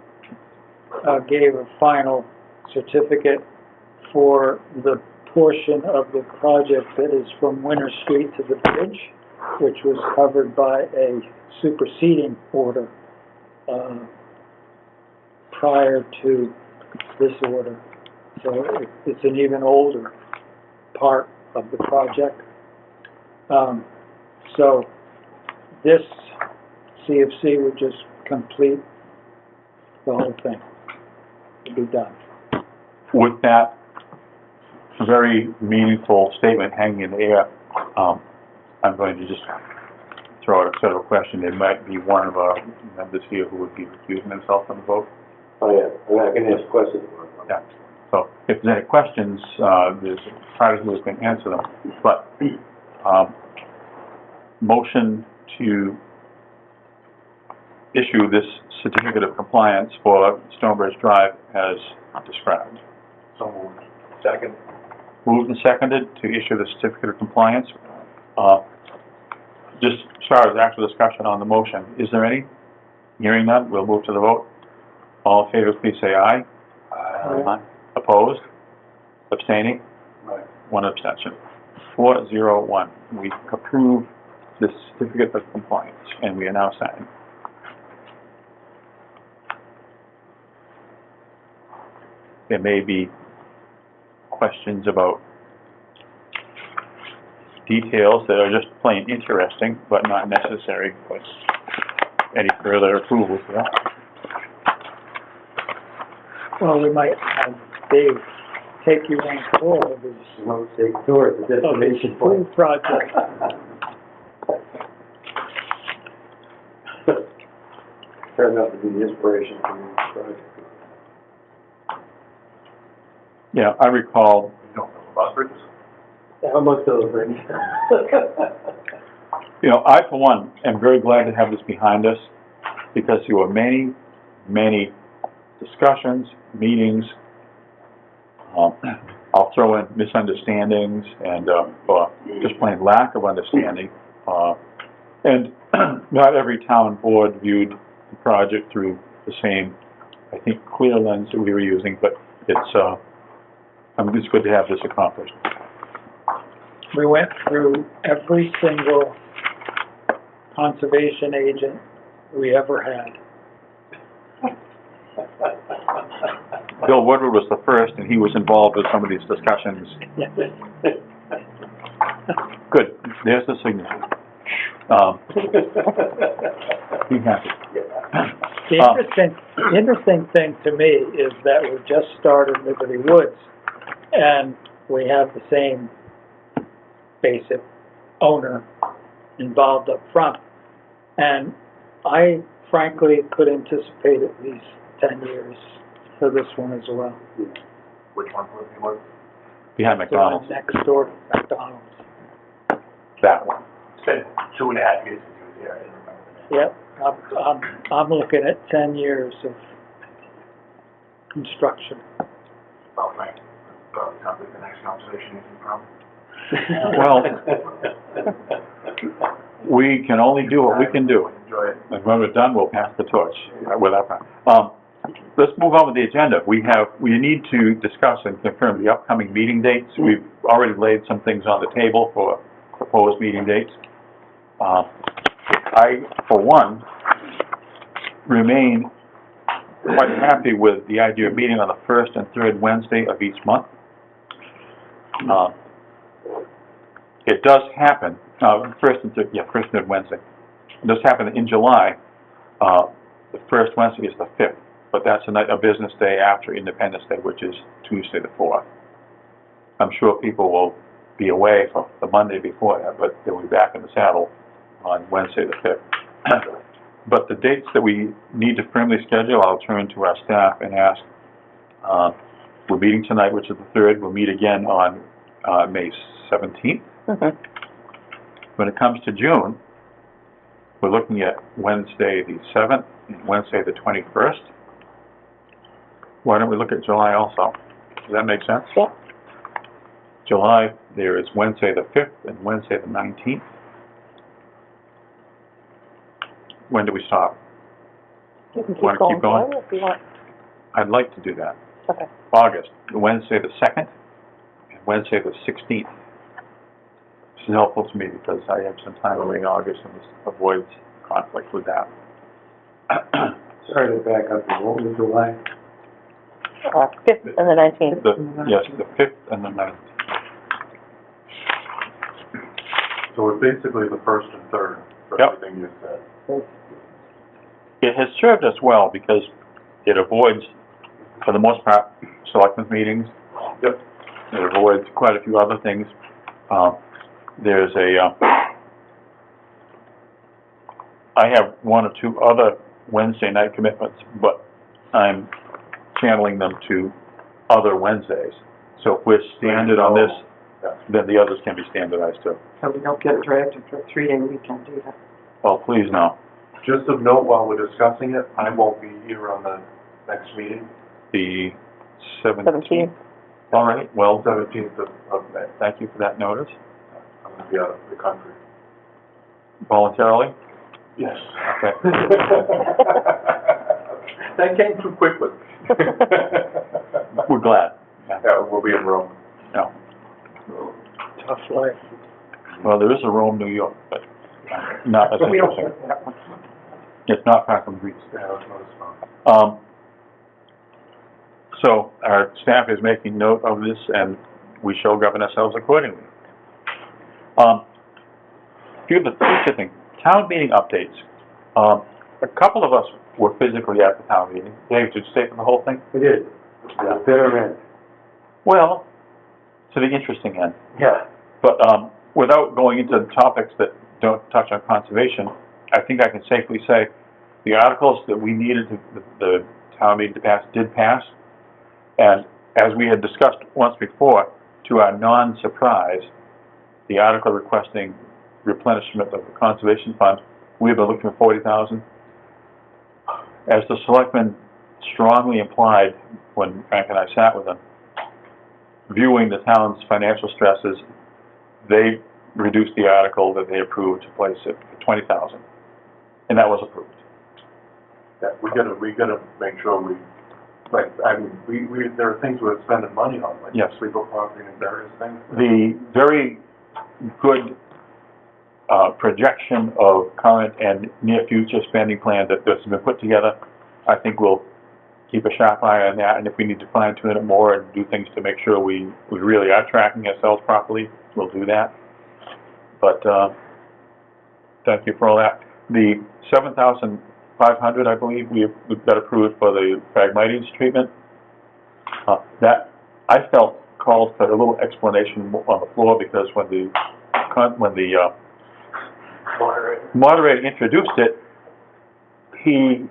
gave a final certificate for the portion of the project that is from Winter Street to the bridge, which was covered by a superseding order prior to this order. So it's an even older part of the project. So this CFC would just complete the whole thing to be done. Would that very meaningful statement hanging in the air. I'm going to just throw out a sort of a question. There might be one of our members here who would be recusing himself from the vote. Oh, yeah, I can ask questions. Yeah. So if there's any questions, there's a party who can answer them. But, motion to issue this certificate of compliance for Stonebridge Drive as described. So moved. Second. Moved and seconded to issue the certificate of compliance. Just as far as actual discussion on the motion, is there any? Hearing none, we'll move to the vote. All in favor, please say aye. Aye. Opposed? Abstaining? Right. One abstention. 401. We approve this certificate of compliance, and we are now signing. There may be questions about details that are just plain interesting, but not necessary for any further approvals. Yeah. Well, we might have Dave take you on tour of his, Remote state tour at the of his destination point. food project. Turned out to be the inspiration for this project. Yeah, I recall, You don't know about bridges? How much those bring? you know, I, for one, am very glad to have this behind us, because there were many, many discussions, meetings, I'll throw in misunderstandings and, just plain lack of understanding. And not every town board viewed the project through the same, I think, clear lens that we were using, but it's good to have this accomplished. We went through every single conservation agent we ever had. Bill Woodward was the first, and he was involved with some of these discussions. Good, there's the signature. Be happy. The interesting thing to me is that we've just started Liberty Woods, and we have the same basic owner involved up front. And I frankly could anticipate at least 10 years for this one as well. Which one would be one? Behind The one McDonald's, next door to McDonald's. that one. It's been 2.5 years since he was here, I didn't remember the name. Yep, I'm looking at 10 years of construction. Well, Frank, sounds like the next conversation is in problem. Well, we can only do what we can do. Enjoy it. And when we're done, we'll pass the torch with our plan. Let's move on with the agenda. We need to discuss and confirm the upcoming meeting dates. We've already laid some things on the table for proposed meeting dates. I, for one, remain quite happy with the idea of meeting on the first and third Wednesday of each month. It does happen, first and third Wednesday. It does happen in July. The first Wednesday is the 5th, but that's a business day after Independence Day, which is Tuesday the 4th. I'm sure people will be away for the Monday before that, but they'll be back in the saddle on Wednesday the 5th. But the dates that we need to firmly schedule, I'll turn to our staff and ask. We're meeting tonight, which is the 3rd. We'll meet again on May 17th. Mm-hmm. When it comes to June, we're looking at Wednesday the 7th and Wednesday the 21st. Why don't we look at July also? Does that make sense? Yep. July, there is Wednesday the 5th and Wednesday the 19th. When do we stop? You can keep Wanna going keep going? forward if you want. I'd like to do that. Okay. August, Wednesday the 2nd and Wednesday the 16th. This is helpful to me because I have some time away in August and this avoids conflict with that. Sorry to back up, what was July? 5th and the 19th. Yes, the 5th and the 9th. So it's basically the first and third for Yep. everything you said. It has served us well because it avoids, for the most part, selectmen's meetings. Yep. It avoids quite a few other things. There's I have one or two other Wednesday night commitments, but I'm channeling them to other Wednesdays. So if we're standard on this, then the others can be standardized too. So we don't get dragged into a 3-day weekend either. Oh, please no. Just of note, while we're discussing it, I won't be here on the next meeting, The 17th. 17th. All right, well, 17th of May. thank you for that notice. I'm gonna be out of the country. Voluntarily? Yes. Okay. That came too quickly. We're glad. Yeah, we'll be in Rome. No. Tough life. Well, there is a Rome, New York, but not as We don't interesting. get that one. It's not far from Greece. Yeah, that's not as fun. So our staff is making note of this, and we shall govern ourselves accordingly. Few of the future things, town meeting updates. A couple of us were physically at the town meeting. Dave, did you stay for the whole thing? We did. The bitter end. Well, to the interesting end. Yeah. But without going into the topics that don't touch on conservation, I think I can safely say the articles that we needed the town meeting to pass did pass. And as we had discussed once before, to our non-surprise, the article requesting replenishment of the conservation fund, we've been looking for $40,000. As the selectmen strongly implied when Frank and I sat with them, viewing the town's financial stresses, they reduced the article that they approved to place it for $20,000, and that was approved. Yeah, we gotta make sure we, like, I mean, there are things we're spending money on, like Yes. sleeper property and various things. The very good projection of current and near future spending plan that's been put together, I think we'll keep a sharp eye on that, and if we need to fine tune it more and do things to make sure we really are tracking ourselves properly, we'll do that. But thank you for all that. The $7,500, I believe, we've got approved for the Phragmites treatment. That I felt called for a little explanation on the floor, because when the moderator introduced it, he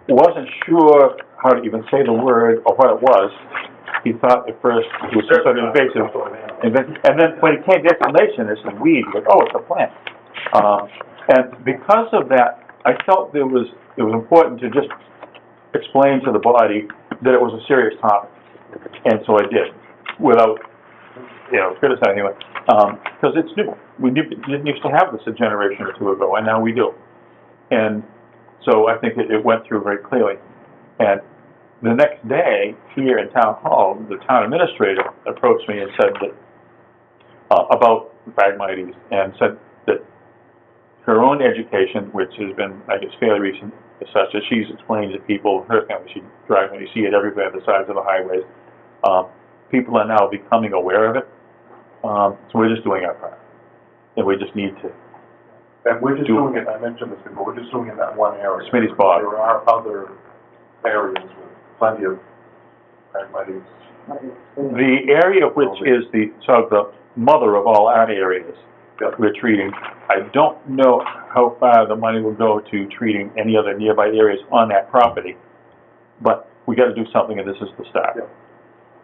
wasn't sure how to even say the word or what it was. He thought at first it was some sort of invasive. And then when he came to explanation, it's a weed. He goes, oh, it's a plant. And because of that, I felt it was important to just explain to the body that it was a serious topic. And so I did, without, criticizing anyone. Because it's new. We didn't used to have this a generation or two ago, and now we do. And so I think it went through very clearly. And the next day, here in Town Hall, the town administrator approached me and said that, about Phragmites, and said that her own education, which has been, I guess, fairly recent, is such that she's explained to people, her family, she drives when you see it everywhere, the sides of the highways. People are now becoming aware of it. So we're just doing our part. And we just need to. And we're just doing it, I mentioned this before, we're just doing it in that one area. Smitty's Bog. There are other areas with plenty of Phragmites. The area which is the mother of all our areas that we're treating, I don't know how far the money will go to treating any other nearby areas on that property, but we got to do something, and this is the start. Yeah.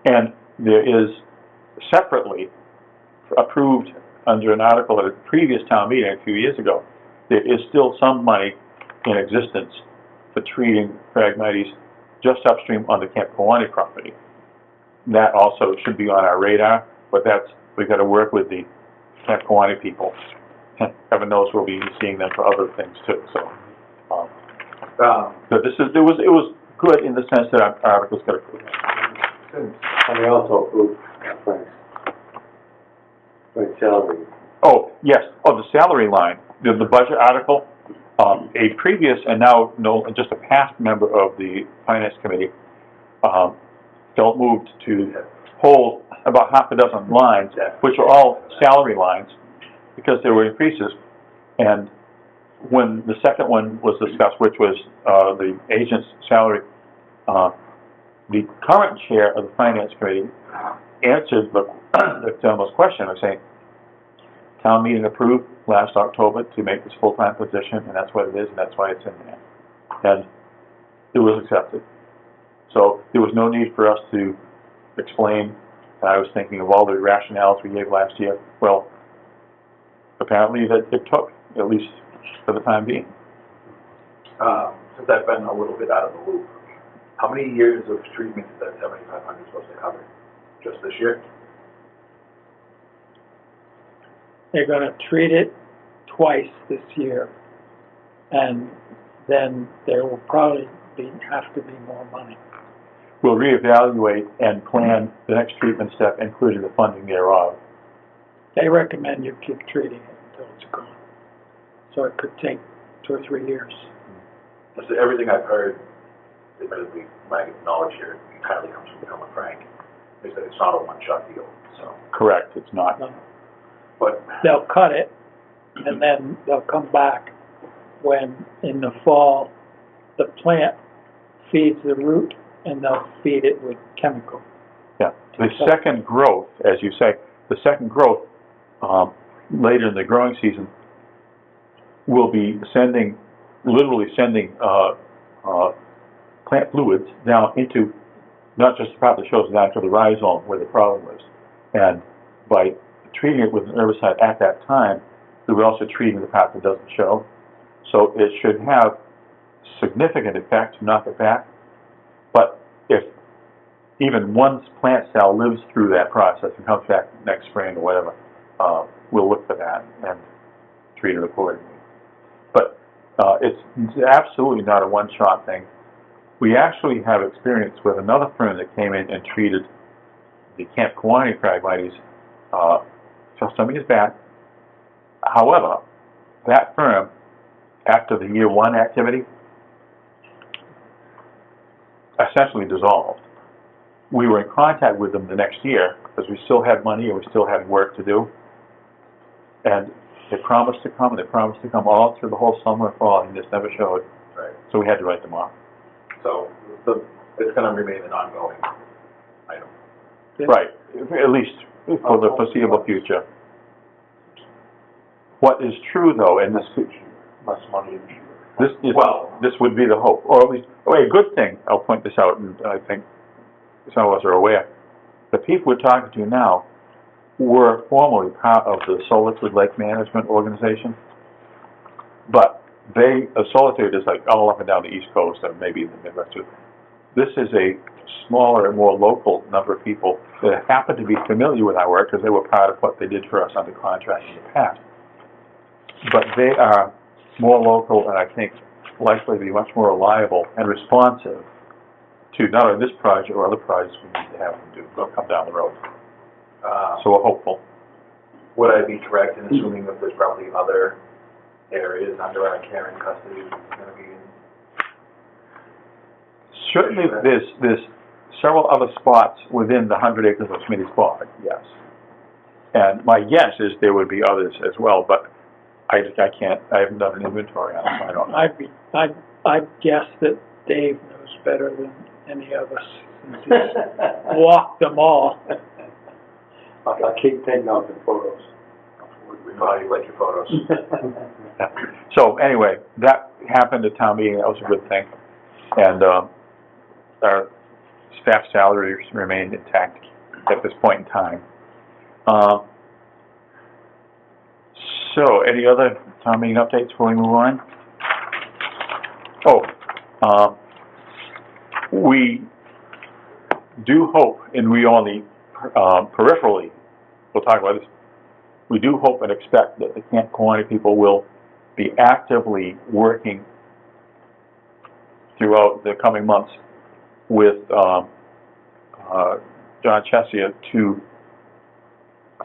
And there is separately approved under an article at a previous town meeting a few years ago, there is still some money in existence for treating Phragmites just upstream on the Camp Kawani property. That also should be on our radar, but we've got to work with the Camp Kawani people. Heaven knows we'll be seeing them for other things too. So, but it was good in the sense that our articles got approved. And we also approved Frank's salary. Oh, yes. Oh, the salary line, the budget article. A previous and now just a past member of the Finance Committee felt moved to hold about half a dozen lines, which are all salary lines, because there were increases. And when the second one was discussed, which was the agent's salary, the current chair of the Finance Committee answered the gentleman's question of saying, town meeting approved last October to make this full-time position, and that's what it is, and that's why it's in there. And it was accepted. So there was no need for us to explain. I was thinking of all the rationales we gave last year. Well, apparently that it took, at least for the time being. Since I've been a little bit out of the loop, how many years of treatment is that 7,500 supposed to cover? Just this year? They're gonna treat it twice this year, and then there will probably have to be more money. We'll reevaluate and plan the next treatment step, including the funding thereof. They recommend you keep treating it until it's gone. So it could take 2 or 3 years. So everything I've heard, admittedly, my knowledge here entirely comes from Bill and Frank, is that it's not a one-shot deal, so. Correct, it's not. No. But, They'll cut it, and then they'll come back when, in the fall, the plant feeds the root, and they'll feed it with chemical. Yeah, the second growth, as you say, the second growth, later in the growing season, will be literally sending plant fluids down into, not just the part that shows down to the rhizome where the problem is. And by treating it with an herbicide at that time, we're also treating the part that doesn't show. So it should have significant effect to knock it back. But if even one plant cell lives through that process and comes back next spring or whatever, we'll look for that and treat it accordingly. But it's absolutely not a one-shot thing. We actually have experience with another firm that came in and treated the Camp Kawani Phragmites just some years back. However, that firm, after the year 1 activity, essentially dissolved. We were in contact with them the next year because we still had money and we still had work to do. And they promised to come, and they promised to come all through the whole summer and fall, and just never showed. right, So we had to write them off. so it's gonna remain an ongoing item. Right, at least for the foreseeable future. What is true, though, and this this would be the hope, or at least, a good thing, I'll point this out, and I think some of us are aware. The people we're talking to now were formerly part of the Solitude Lake Management Organization, but Solitude is like all up and down the East Coast, and maybe in the Midwest too. This is a smaller and more local number of people that happen to be familiar with our work because they were part of what they did for us under contract in the past. But they are more local and I think likely to be much more reliable and responsive to not only this project or other projects we need to have them do. They'll come down the road. So we're hopeful. Would I be correct in assuming that there's probably other areas under our care and custody that's gonna be in? Certainly there's several other spots within the 100 acres of Smitty's Bog, yes. And my guess is there would be others as well, but I haven't done an inventory on them, I don't know. I'd guess that Dave knows better than any of us, since he's walked them all. I'll keep taking out the photos. We know how you like your photos. So anyway, that happened at town meeting, that was a good thing. And our staff salaries remained intact at this point in time. So, any other town meeting updates before we move on? We do hope, and we only peripherally, we'll talk about this, we do hope and expect that the Camp Kawani people will be actively working throughout the coming months with John Chesia to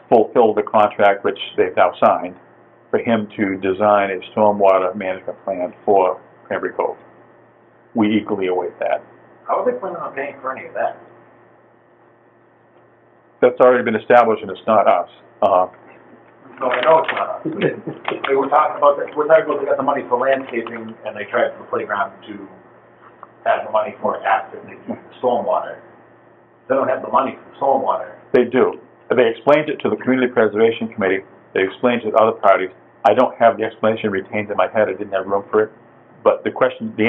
fulfill the contract which they've now signed for him to design a stormwater management plan for Cranberry Cove. We equally await that. How are they planning on paying for any of that? That's already been established and it's not us. No, I know it's not us. They were talking about that, they got the money for landscaping, and they tried for the playground to have the money for it after they do the stormwater. They don't have the money for the stormwater, They do. They explained it to the Community Preservation Committee. They explained it to other parties. I don't have the explanation retained in my head. I didn't have room for it. But the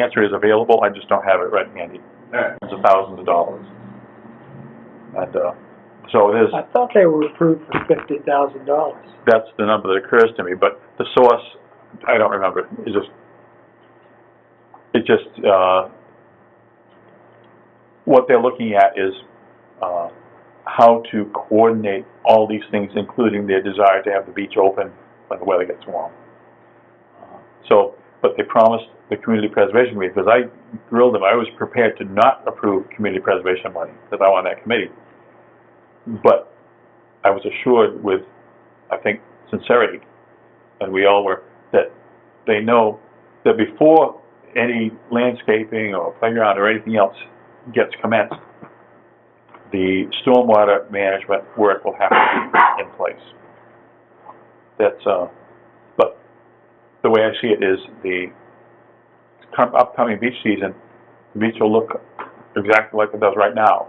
answer is available. I just don't have it right handy. It's thousands of dollars. And, so it is, I thought they were approved for $50,000. that's the number that occurs to me, but the source, I don't remember. What they're looking at is, how to coordinate all these things, including their desire to have the beach open when the weather gets warm. But they promised the Community Preservation Committee, because I grilled them, I was prepared to not approve community preservation money, because I'm on that committee. But I was assured with, I think, sincerity, and we all were, that they know that before any landscaping or playground or anything else gets commenced, the stormwater management work will have to be in place. That's, but the way I see it is the upcoming beach season, the beach will look exactly like it does right now,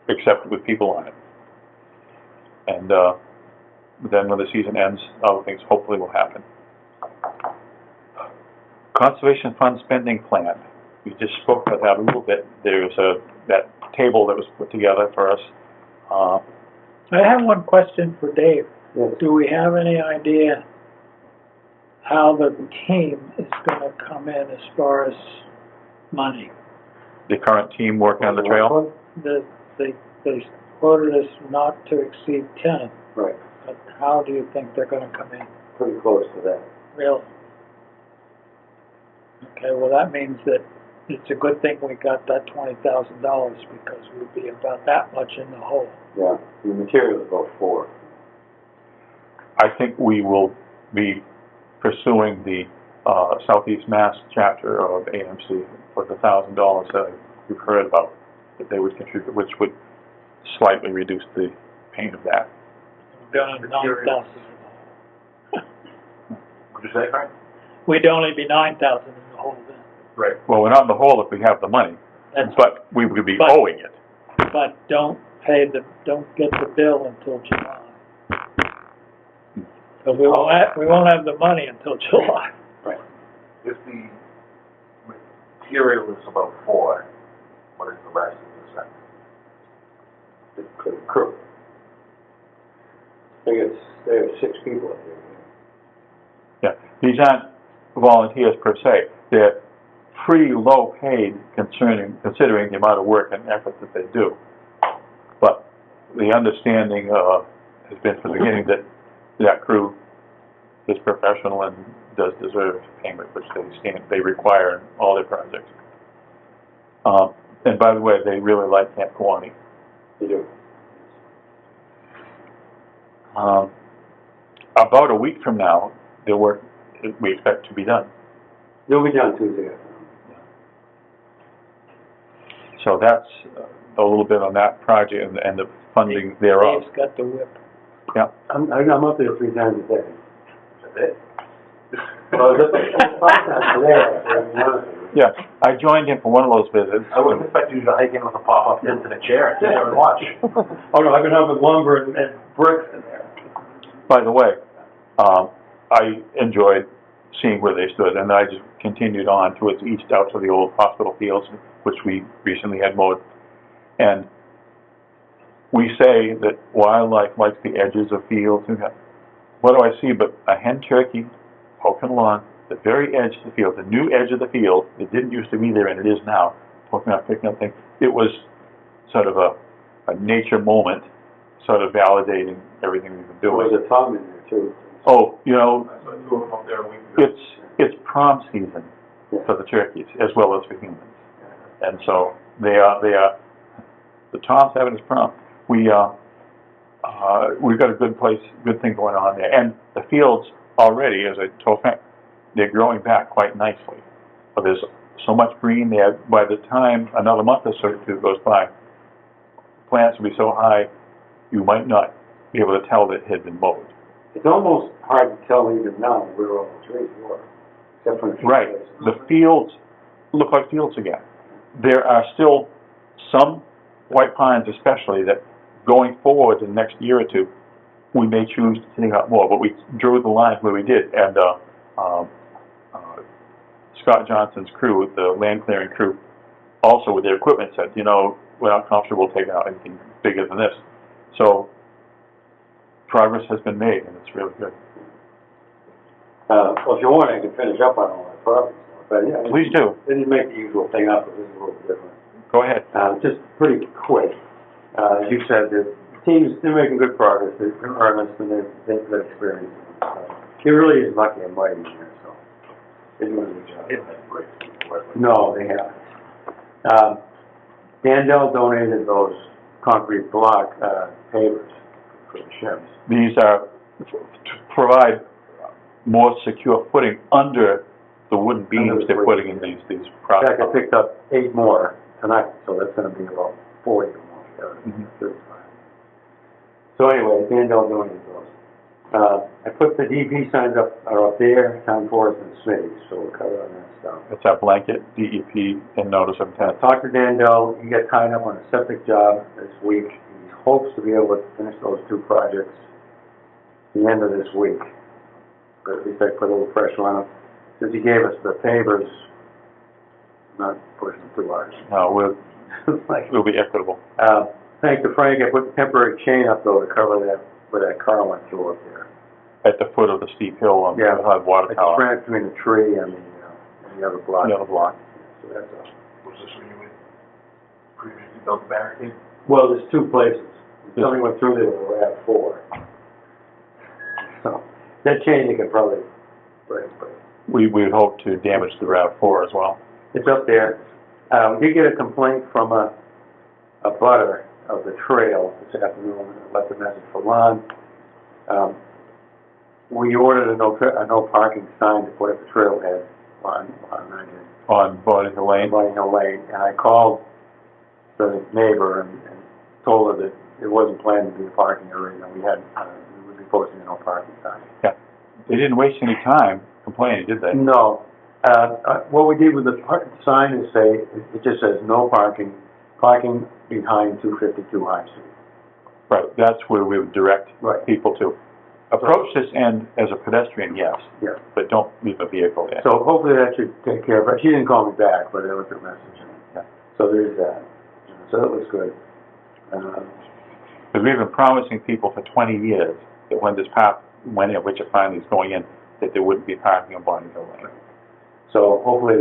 except with people on it. And then when the season ends, other things hopefully will happen. Conservation Fund spending plan. We just spoke about that a little bit. There's that table that was put together for us. I have one question for Dave. Yes. Do we have any idea how the team is going to come in as far as money? The current team working on the trail. They quoted us not to exceed 10, Right, but how do you think they're going to come in? pretty close to that. Really? Okay, well, that means that it's a good thing we got that $20,000 because we'd be about that much in the hole. Yeah, the material is about 4. I think we will be pursuing the Southeast Mass chapter of AMC for the $1,000 that you've heard about, that they would contribute, which would slightly reduce the pain of that. We'd only be 9,000. What'd you say, Frank? We'd only be 9,000 in the hole then. Right. Well, we're not in the hole if we have the money, That's, but we would be But- owing it. but don't get the bill until July. So we won't have the money until July. If the material is about 4, what is the rest of the set? The crew. They have 6 people up there. Yeah, these aren't volunteers per se. They're pretty low paid considering the amount of work and effort that they do. But the understanding has been from the beginning that that crew is professional and does deserve payment, which they require in all their projects. And by the way, they really like Camp Kawani. They do. About a week from now, their work we expect to be done. They'll be done Tuesday. So that's a little bit on that project and the funding thereof. Dave's got the whip. Yeah. I'm up there 3 times a day. That's it? Well, that's 5 times a day. Yeah, I joined him for one of those visits. I wouldn't expect you to hike in with a pop-up tent and a chair and sit there and watch. Oh, no, I've been having lumber and bricks in there. By the way, I enjoyed seeing where they stood, and I just continued on towards east out to the old hospital fields, which we recently had mowed. And we say that wildlife likes the edges of fields. And what do I see but a hen turkey poking along the very edge of the field, the new edge of the field. It didn't used to be there, and it is now, poking up, picking up things. It was sort of a nature moment, sort of validating everything we've been There doing. was a tom in there, too. Oh, you know, I saw 2 of them up there a week ago. it's prom season for the turkeys as well as for humans, and so they are the tom's having his prom. We've got a good thing going on there, and the fields already, as I told Frank, they're growing back quite nicely. But there's so much green there. By the time another month or so goes by, plants will be so high you might not be able to tell that it had been mowed. It's almost hard to tell even now where all the trees were, except for the few Right. places. The fields look like fields again. There are still some white pines especially that going forward in the next year or two, we may choose to take out more, but we drew the line where we did, and, Scott Johnson's crew, the land clearing crew, also with their equipment said, you know, we're not comfortable taking out anything bigger than this. So, progress has been made, and it's really good. Well, if you want, I can finish up on all that property stuff, but yeah. Please do. They didn't make the usual thing up, but this is a little different. Go ahead. Just pretty quick, as you said, the teams, they're making good progress, they're earnest, and they've got experience. It really is lucky and mighty here, so they're doing a good job. No, they haven't. Dandel donated those concrete block pavers for the shims. These are to provide more secure footing under the wooden beams they're putting in these In projects. fact, I picked up 8 more tonight, so that's gonna be about 40 or more, Mhm. 35. So anyway, Dandel donated those. I put the DP signs are up there, Town Forest and Smitty's, so we're covered on that stuff. It's our blanket DEP and notice of I intent. talked to Dandel, he got tied up on a septic job this week. He hopes to be able to finish those 2 projects at the end of this week. But at least I put a little pressure on him. Since he gave us the pavers, I'm not pushing too hard. No, Like, we'll be equitable. thanks to Frank, I put the temporary chain up though to cover that, where that car went through up there. At the foot of the steep hill on the Yeah. high water I just tower. ran it between the tree and the other block. The other block. So that's all. Was this where you would previously built the barricade? Well, there's 2 places. Something went through there with a RAV4. So, that chain you could probably break, but We hope to damage the RAV4 as well. it's up there. We did get a complaint from a butter of the trail this afternoon, and left a message for Lon. We ordered a no parking sign to put at the trailhead on On Boarding the Lane. Lane, and I called the neighbor and told her that it wasn't planned to be a parking area, and we would be posting a no parking sign. Yeah. They didn't waste any time complaining, did they? No. What we did with the sign is it just says no parking behind 252 High Street. Right, that's where we would direct Right. people to. Approach this end as a pedestrian, yes, Yeah. but don't leave a vehicle there. So hopefully that should take care of it. She didn't call me back, but it was her message. Yeah. So there's that. So that looks good. Because we've been promising people for 20 years that when this path, when it, which it finally is going in, that there wouldn't be parking on Boarding the Lane. So hopefully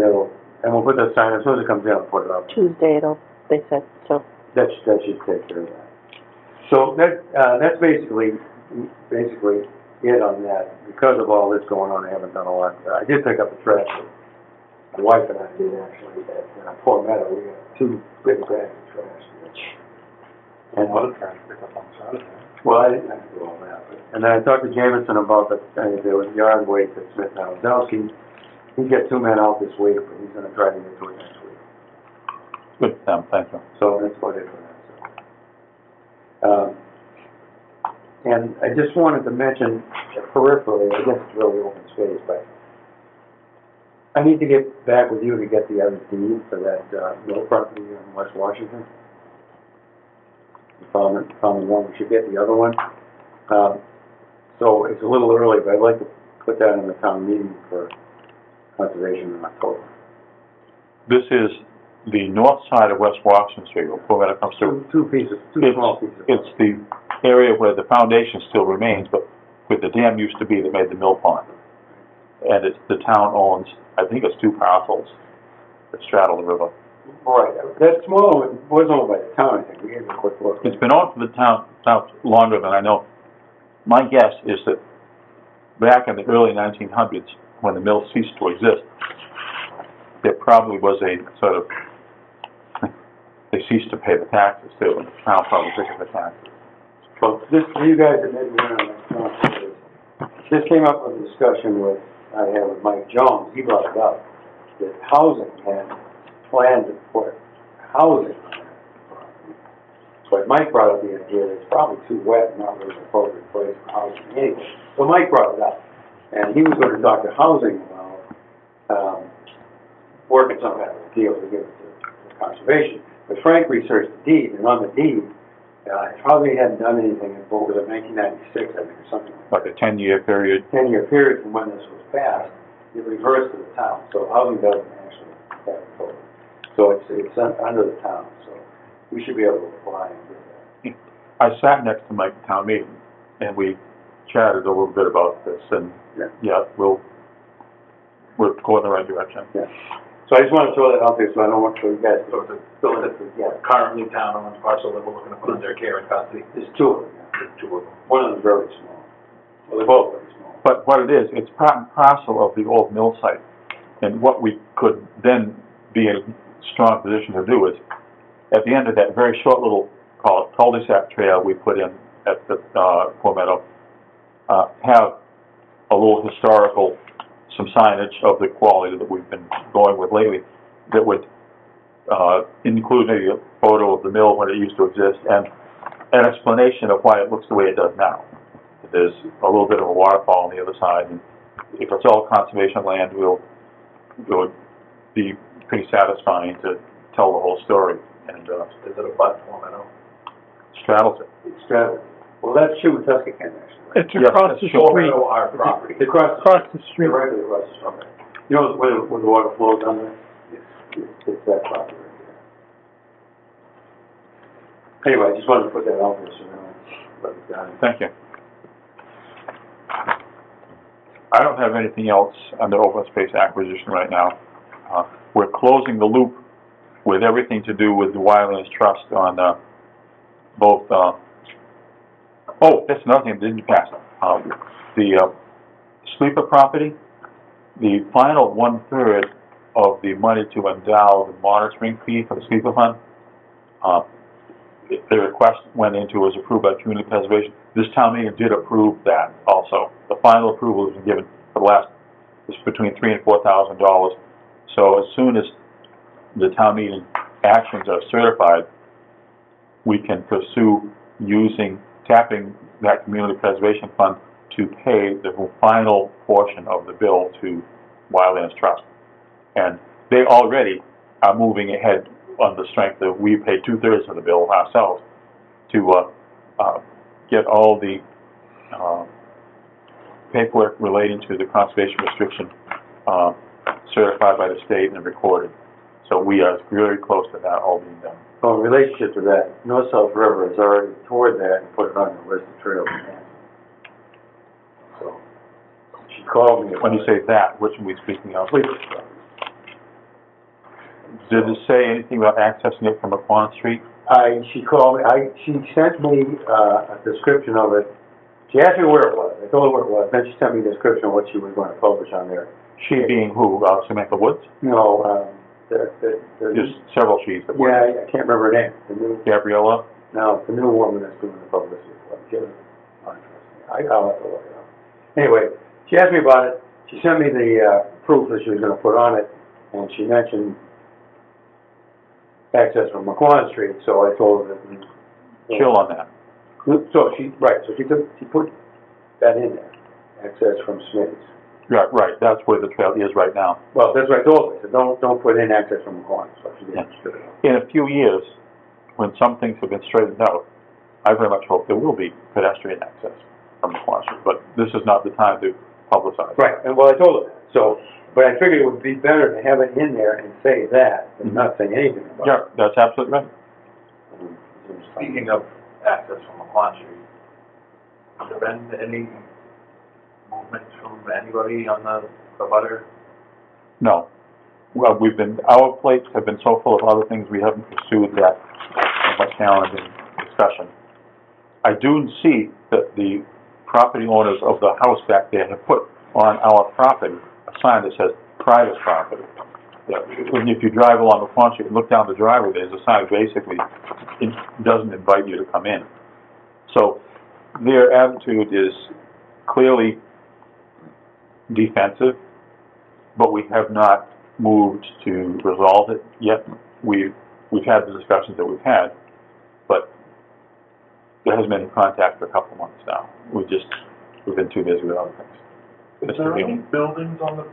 and we'll put that sign, as soon as it comes down, we'll put it up. Tuesday, they said, so. That should take care of that. So that's basically it on that. Because of all this going on, I haven't done a lot. I did pick up the trash. My wife and I did actually at Poor Meadow. We got 2 big bags of trash. And What a trash pickup on Saturday. well, I didn't have to do all that. And then I talked to Jameson about there was yard waste at Smith and Owlsowski. He's got 2 men out this week, but he's going to try to get to it next week. Good, thank you. So that's about it for that. So. And I just wanted to mention peripherally, I guess it's really open space, but I need to get back with you to get the other deed for that mill property in West Washington. You found the one, we should get the other one. So it's a little early, but I'd like to put that in the town meeting for conservation in October. This is the north side of West Washington Street, where it comes through. Two pieces, two small pieces. It's the area where the foundation still remains, but where the dam used to be that made the mill pond. And the town owns, I think it's 2 parcels that straddle the river. Right, that small one was owned by the town, I think, we gave it a quick look. It's been owned for the town longer than I know. My guess is that back in the early 1900s, when the mill ceased to exist, there probably was a sort of, they ceased to pay the taxes too, and the town probably took the taxes. Well, this, you guys have maybe went on that conference. This came up in a discussion I had with Mike Jones. He brought it up, that housing had planned to put housing on that property. But Mike brought up the idea that it's probably too wet and not really an appropriate place for housing anyway. So Mike brought it up, and he was going to talk to housing about working some kind of a deal to give it to conservation. But Frank researched the deed, and on the deed, Probably hadn't done anything over the 1996, I think, or something like Like a 10-year period. 10-year period from when this was passed, it reversed to the town, so housing doesn't actually have a total. So it's under the town, so we should be able to apply and get that. I sat next to Mike at town meeting, and we chatted a little bit about this, and, yeah, we're going in the right direction. Yeah. So I just want to throw that out there, so I don't want for you guys So to the building, currently town-owned parcel that we're looking to put under care and custody, There's two of them. there's two of them. One of them's very small. Well, they're both very small. But what it is, it's part and parcel of the old mill site. And what we could then be in a strong position to do is, at the end of that very short little cul-de-sac trail we put in at the Poor Meadow, have a little historical, some signage of the quality that we've been going with lately that would include maybe a photo of the mill when it used to exist and an explanation of why it looks the way it does now. There's a little bit of a waterfall on the other side, and if it's all conservation land, it would be pretty satisfying to tell the whole story. And Is it a platform, I know? straddles it. It's straddled. Well, that's true with Tuscany, actually. It's across the sure. street, Our property. It's across across the street. directly across the street. You know where the water flows under? It's that property right there. Anyway, I just wanted to put that out there, so you know, let it down. Thank you. I don't have anything else under open space acquisition right now. We're closing the loop with everything to do with the Wildlands Trust on both, oh, that's another thing that didn't pass. The sleeper property, the final 1/3 of the money to endow the monitoring fee for the sleeper fund, the request went into, was approved by Community Preservation. This town meeting did approve that also. The final approval has been given for the last, it's between $3,000 and $4,000. So as soon as the town meeting actions are certified, we can pursue tapping that Community Preservation Fund to pay the final portion of the bill to Wildlands Trust. And they already are moving ahead on the strength that we paid 2/3 of the bill ourselves to get all the paperwork relating to the conservation restriction certified by the state and recorded. So we are very close to that all being done. Well, in relationship to that, North-South River has already toured that and put it on the list of trails in Hanson. So, she called me. When you say that, which are we speaking of? Please. Did it say anything about accessing it from McQuon Street? She called me, she sent me a description of it. She asked me where it was, I told her where it was, then she sent me a description of what she was going to publish on there. She being who, Samantha Woods? No, There's several she's that were. yeah, I can't remember her name. The new, Gabriella? no, the new woman that's doing the publicity. I'll have to look it up. Anyway, she asked me about it, she sent me the proof that she was gonna put on it, and she mentioned access from McQuon Street, so I told her that we... Chill on that. So she put that in there, access from Smitty's. Right, that's where the trail is right now. Well, that's what I told her, I said, don't put in access from McQuon, so she didn't. In a few years, when some things have been straightened out, I very much hope there will be pedestrian access from McQuon Street, but this is not the time to publicize. Right, and well, I told her that, so, but I figured it would be better to have it in there and say that, than not say anything about it. Yeah, that's absolutely right. Speaking of access from McQuon Street, has there been any movement from anybody on the butter? No. Well, our plates have been so full of other things, we haven't pursued that much challenge and discussion. I do see that the property owners of the house back there have put on our property a sign that says private property. Yeah, if you drive along McQuon Street and look down the driveway, there's a sign basically, it doesn't invite you to come in. So their attitude is clearly defensive, but we have not moved to resolve it yet. We've had the discussions that we've had, but there hasn't been any contact for a couple of months now. We've been too busy with other things. Is there any buildings on the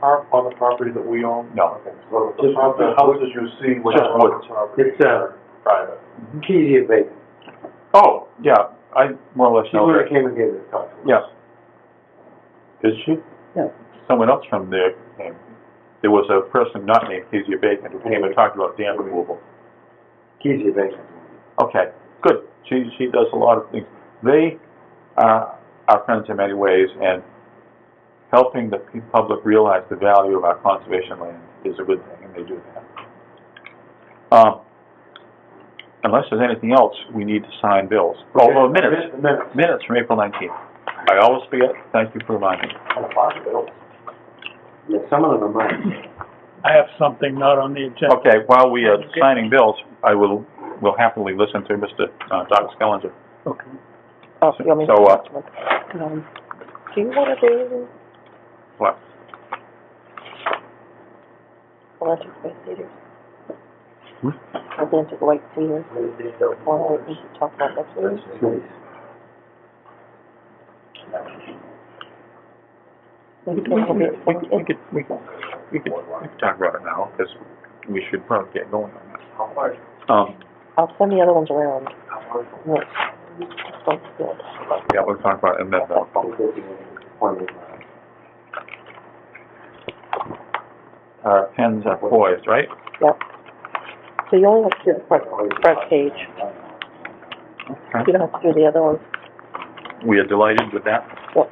property that we own? No. Okay, so the houses you see when Just you're on woods. the property It's, are private. Key vacant. Oh, yeah, I more or less She's know one that. that came and gave it a talk to us. Yeah. Is she? Yeah. Someone else from there came. There was a person not named Kezia Bacon who came and talked about dam removal. Kezia Bacon. Okay, good. She does a lot of things. They are friends in many ways, and helping the public realize the value of our conservation land is a good thing, and they do that. Unless there's anything else, we need to sign bills. Oh, minutes. Minutes from April 19th. I always forget. Thank you for reminding me. Yeah, some of them are mine. I have something not on the agenda. Okay, while we are signing bills, will happily listen to Mr. Dr. Skellinger. Okay. Oh, you want me to? So, do you want to do what? Atlantic White Cedars? Hmm? Atlantic White Cedars. Or we should talk about next week. We could talk about it now, because we should probably get going on that. I'll send the other ones around. Yes. Sounds good. Yeah, we'll talk about it, and then, our pens are poised, right? Yep. So you only have to do the front page. You don't have to do the other ones. We are delighted with that. Yep.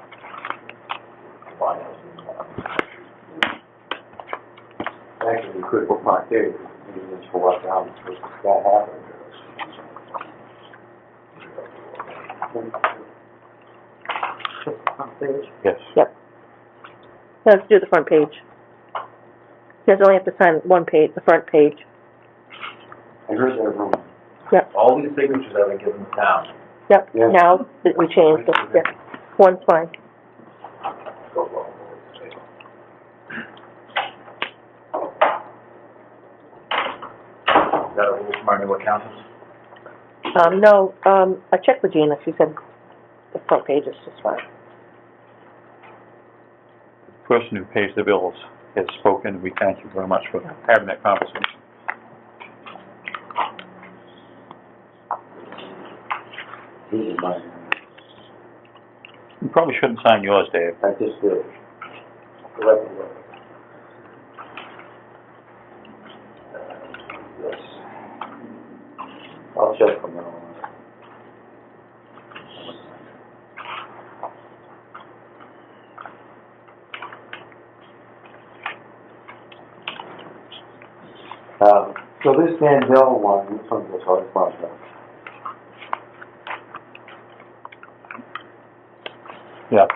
Actually, we could put Park there, maybe just go up down, so that happened. Yes. Yep. You have to do the front page. You guys only have to sign one page, the front page. I heard that wrong. All these signatures have been given to town. Yep, Yeah. now that we changed it, yep. One's fine. Is that a rule from our new accountants? No, I checked with Gina, she said the front page is just fine. The person who pays the bills has spoken. We thank you very much for having that conversation. These are mine. You probably shouldn't sign yours, Dave. I just did. Correct. Yes. I'll check from now on. So this Mandel one, this one's a hard process. Yeah.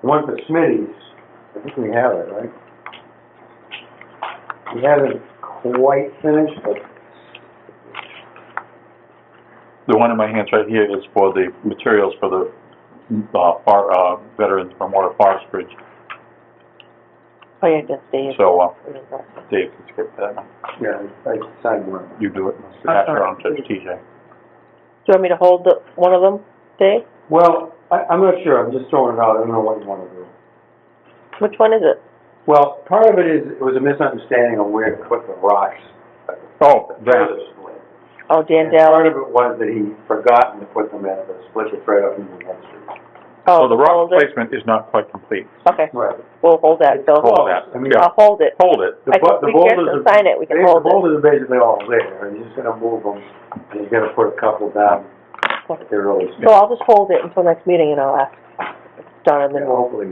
The one for Smitty's, I think we have it, right? We haven't quite finished, but The one in my hands right here is for the materials for the veterans from Water Forest Bridge. Oh, yeah, just Dave. So, Dave can skip that. yeah, I signed one. You do it. Pass it on to TJ. Do you want me to hold one of them, Dave? Well, I'm not sure, I'm just throwing it out, I don't know what you want to do. Which one is it? Well, part of it is, it was a misunderstanding of where to put the rocks. Oh, that. Oh, And Dandel. part of it was that he forgotten to put them at the split the thread up in the next street. So the rock hold it. placement is not quite complete. Okay, Right. we'll hold that, Bill. Hold that. I mean, Yeah. I'll hold it. Hold it. I think we get to sign it, we can hold The it. boulders are basically all there, and he's just gonna move them, and he's gonna put a couple down, if they're really So small. I'll just hold it until next meeting and I'll ask if it's done and And then then we'll, hopefully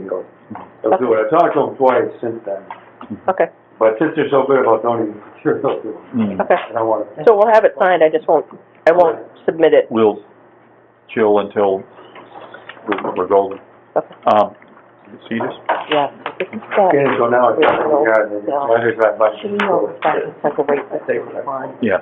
they'll do it. I talked to him twice since then, okay, but since they're so good about donating materials to them, Mm. okay. I don't wanna. So we'll have it signed, I won't submit it. We'll chill until we're golden. Okay. Cedars? Yeah. This is that. Okay, so now it's, Yeah, no, yeah, and no. then I got bunch Should we know if that is like a rate that's fine? Yes.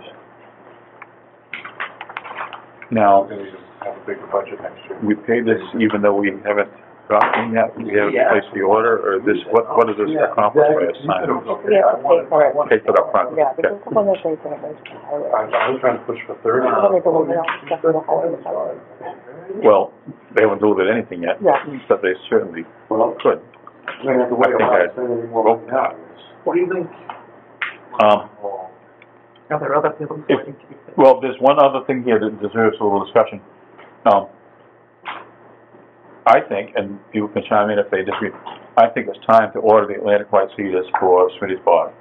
Now, Maybe just have a bigger budget next year. we pay this even though we haven't gotten yet? We haven't placed the order, or this, what does this accomplish by us signing? We have to pay for it. Pay for it up front. Yeah, Okay. because someone will pay for it. I was trying to push for 30. Well, they deliver it all, stuff in the hole. Well, they haven't delivered anything yet. Yeah. But they certainly Well, could. we're gonna have to wait a I think while, I'd- spend any more money now. What do you think? Are there other people If- waiting to be said? Well, there's one other thing here that deserves a little discussion. I think, and people can chime in if they disagree, I think it's time to order the Atlantic White Cedars for Smitty's Bog.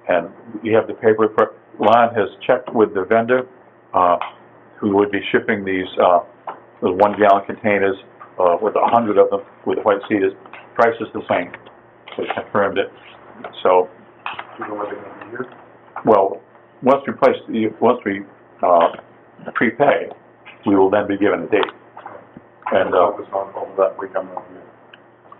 And you have the paper, Lon has checked with the vendor, who would be shipping these 1-gallon containers, with 100 of them with the white cedars. Price is the same. They confirmed it. So, You know what they're gonna be here? well, once we prepay, we will then be given a date. And, Focus on all that we come over here.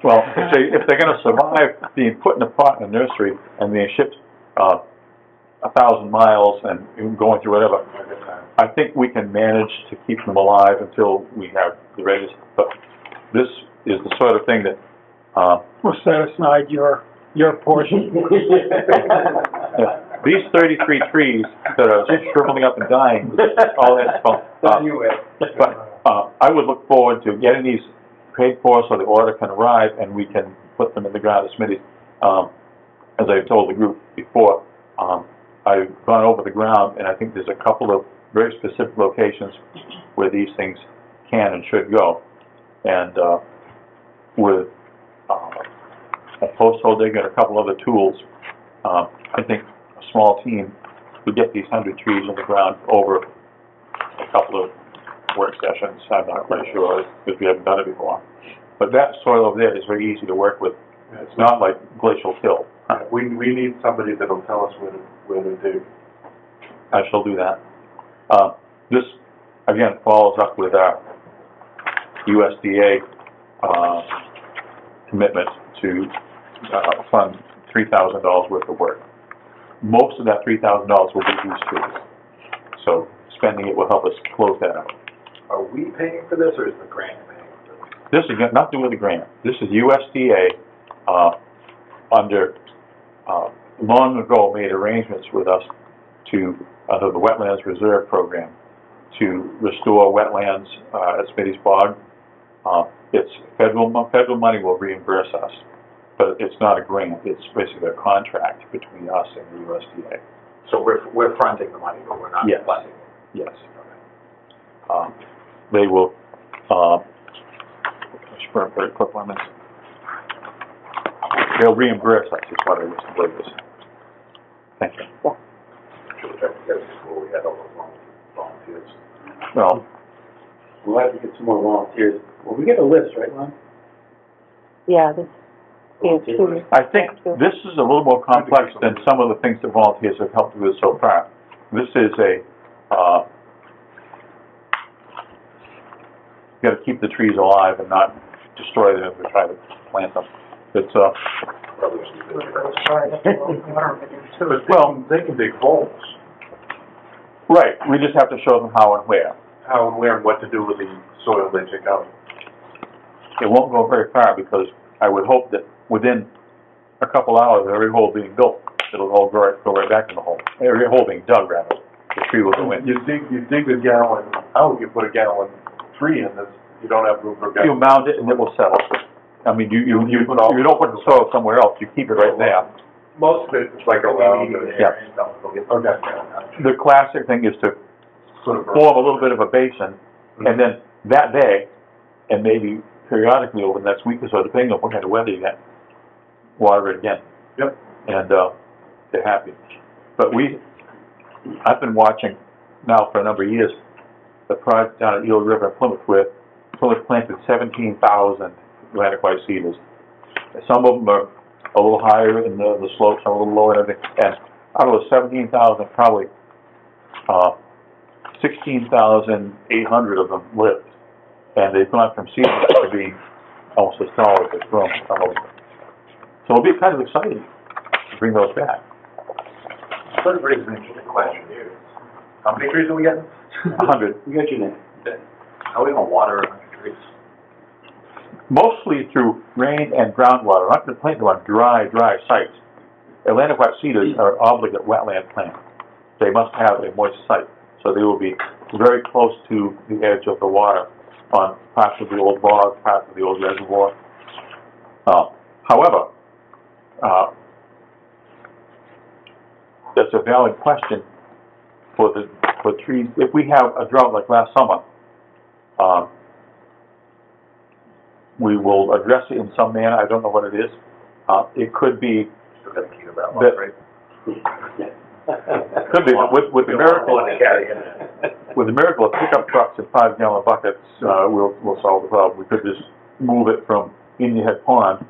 well, if they're gonna survive being put in a pot in a nursery and being shipped, 1,000 miles and going through whatever, I think we can manage to keep them alive until we have the register. But this is the sort of thing that, We'll set aside your portion. these 33 trees that are shriveling up and dying, all that stuff. But I would look forward to getting these paid for so the order can arrive and we can put them in the ground at Smitty's. As I've told the group before, I've gone over the ground and I think there's a couple of very specific locations where these things can and should go. And with a post hole digger and a couple other tools, I think a small team would get these 100 trees in the ground over a couple of work sessions. I'm not quite sure because we haven't done it before. But that soil over there is very easy to work with. It's not like glacial till. We need somebody that'll tell us where to dig. I shall do that. This, again, follows up with our USDA commitment to fund $3,000 worth of work. Most of that $3,000 will be these trees. So spending it will help us close that out. Are we paying for this, or is the grant paying for this? This is got nothing to do with the grant. This is USDA, long ago made arrangements with us under the Wetlands Reserve Program, to restore wetlands at Smitty's Bog. It's federal money will reimburse us, but it's not a grant. It's basically a contract between us and the USDA. So we're fronting the money, but we're not Yes. funding it? Yes. They will, very quick on this. They'll reimburse us, is what I was to believe this. Thank you. We had all those volunteers. Well, We'll have to get some more volunteers. Well, we get a list, right, Lon? Yeah, this, I think this is a little more complex than some of the things that volunteers have helped with so far. This is you gotta keep the trees alive and not destroy them or try to plant them. It's, well, They can dig holes. right, we just have to show them how and where. How and where and what to do with the soil they take out. It won't go very far because I would hope that within a couple hours of every hole being built, it'll all go right back in the hole. Every hole being dug, rather, the tree will go in. You dig a gallon out, you put a gallon tree in, you don't have room for a gallon. You mound it and it will settle. I mean, you don't put the soil somewhere else, you keep it right there. Most of it's like around Yeah. Okay. The classic thing is to Sort of form a little bit of a basin, and then that day, and maybe periodically over the next week or so, depending on what kind of weather you get, water it again. Yep. And, they're happy. But I've been watching now for a number of years, the project down at Eel River in Plymouth where Plymouth planted 17,000 Atlantic white cedars. Some of them are a little higher in the slopes, some a little lower and everything. And out of those 17,000, probably, 16,800 of them lived. And they've gone from seedlings to being almost as tall as they've grown, some of them. So it'll be kind of exciting to bring those back. That raises an interesting question here. How many trees are we getting? 100. You got your name. How are we gonna water 100 trees? Mostly through rain and groundwater. Not going to plant them on dry sites. Atlantic white cedars are obligate wetland plants. They must have a moist site. So they will be very close to the edge of the water on parts of the old bog, parts of the old reservoir. However, that's a valid question. for trees, if we have a drought like last summer, we will address it in some manner, I don't know what it is. It could be, Still got the key to that That- lock, right? could be, with the miracle, One to carry in. with the miracle of pickup trucks and 5-gallon buckets, we'll solve the problem. We could just move it from Indian Head Pond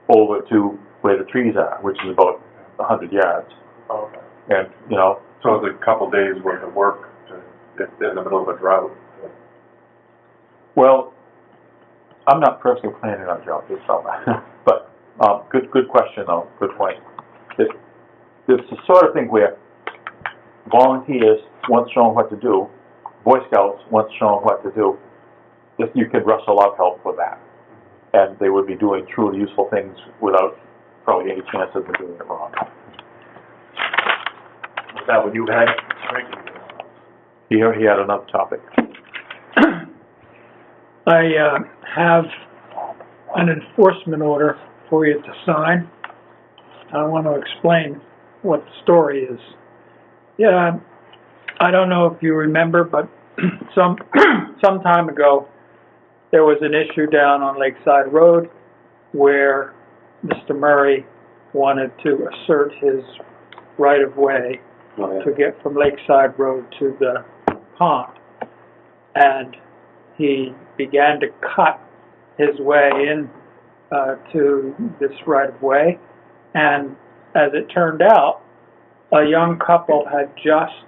over to where the trees are, which is about 100 yards. Okay. And, you know, So it's a couple days worth of work if in the middle of a drought. well, I'm not personally planning on drought this summer, but, good question though, good point. It's the sort of thing where volunteers, once shown what to do, Boy Scouts, once shown what to do, if you could rustle up help for that. And they would be doing truly useful things without probably any chance of them doing it wrong. Was that what you had? He had another topic. I have an enforcement order for you to sign. I want to explain what the story is. Yeah, I don't know if you remember, but some time ago, there was an issue down on Lakeside Road where Mr. Murray wanted to assert his right-of-way to get from Lakeside Road to the pond. And he began to cut his way in to this right-of-way. And as it turned out, a young couple had just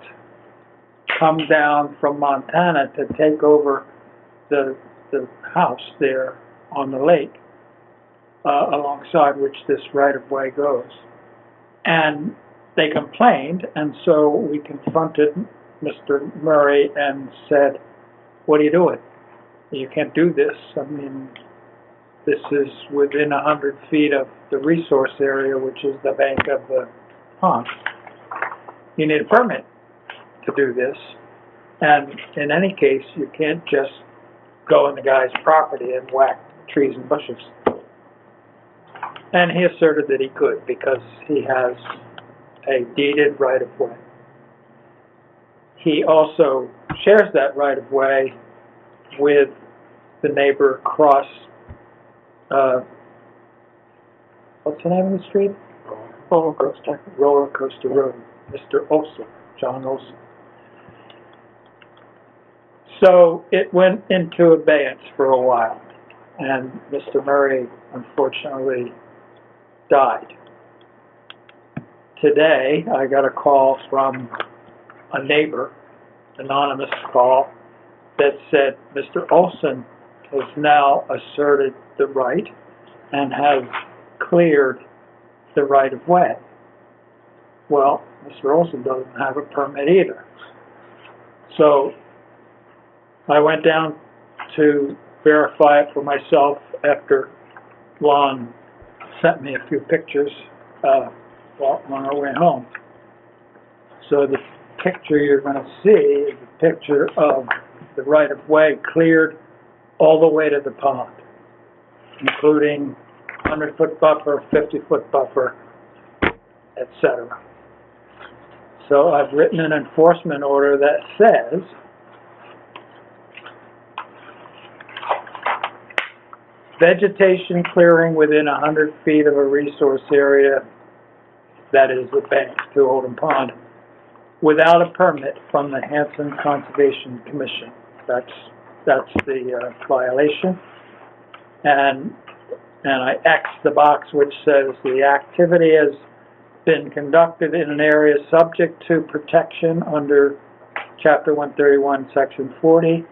come down from Montana to take over the house there on the lake, alongside which this right-of-way goes. And they complained, and so we confronted Mr. Murray and said, "What are you doing? You can't do this. I mean, this is within 100 feet of the resource area, which is the bank of the pond. You need a permit to do this. And in any case, you can't just go on the guy's property and whack trees and bushes." And he asserted that he could because he has a deeded right-of-way. He also shares that right-of-way with the neighbor across, what's the name of the street? Roller Coaster Road, Mr. Olson, John Olson. So it went into abeyance for a while, and Mr. Murray unfortunately died. Today, I got a call from a neighbor, anonymous call, that said Mr. Olson has now asserted the right and has cleared the right-of-way. Well, Mr. Olson doesn't have a permit either. So I went down to verify it for myself after Lon sent me a few pictures on our way home. So the picture you're going to see is a picture of the right-of-way cleared all the way to the pond, including 100-foot buffer, 50-foot buffer, etc. So I've written an enforcement order that says vegetation clearing within 100 feet of a resource area, that is the bank to Oldham Pond, without a permit from the Hanson Conservation Commission. That's the violation. And I X the box which says the activity has been conducted in an area subject to protection under Chapter 131, Section 40,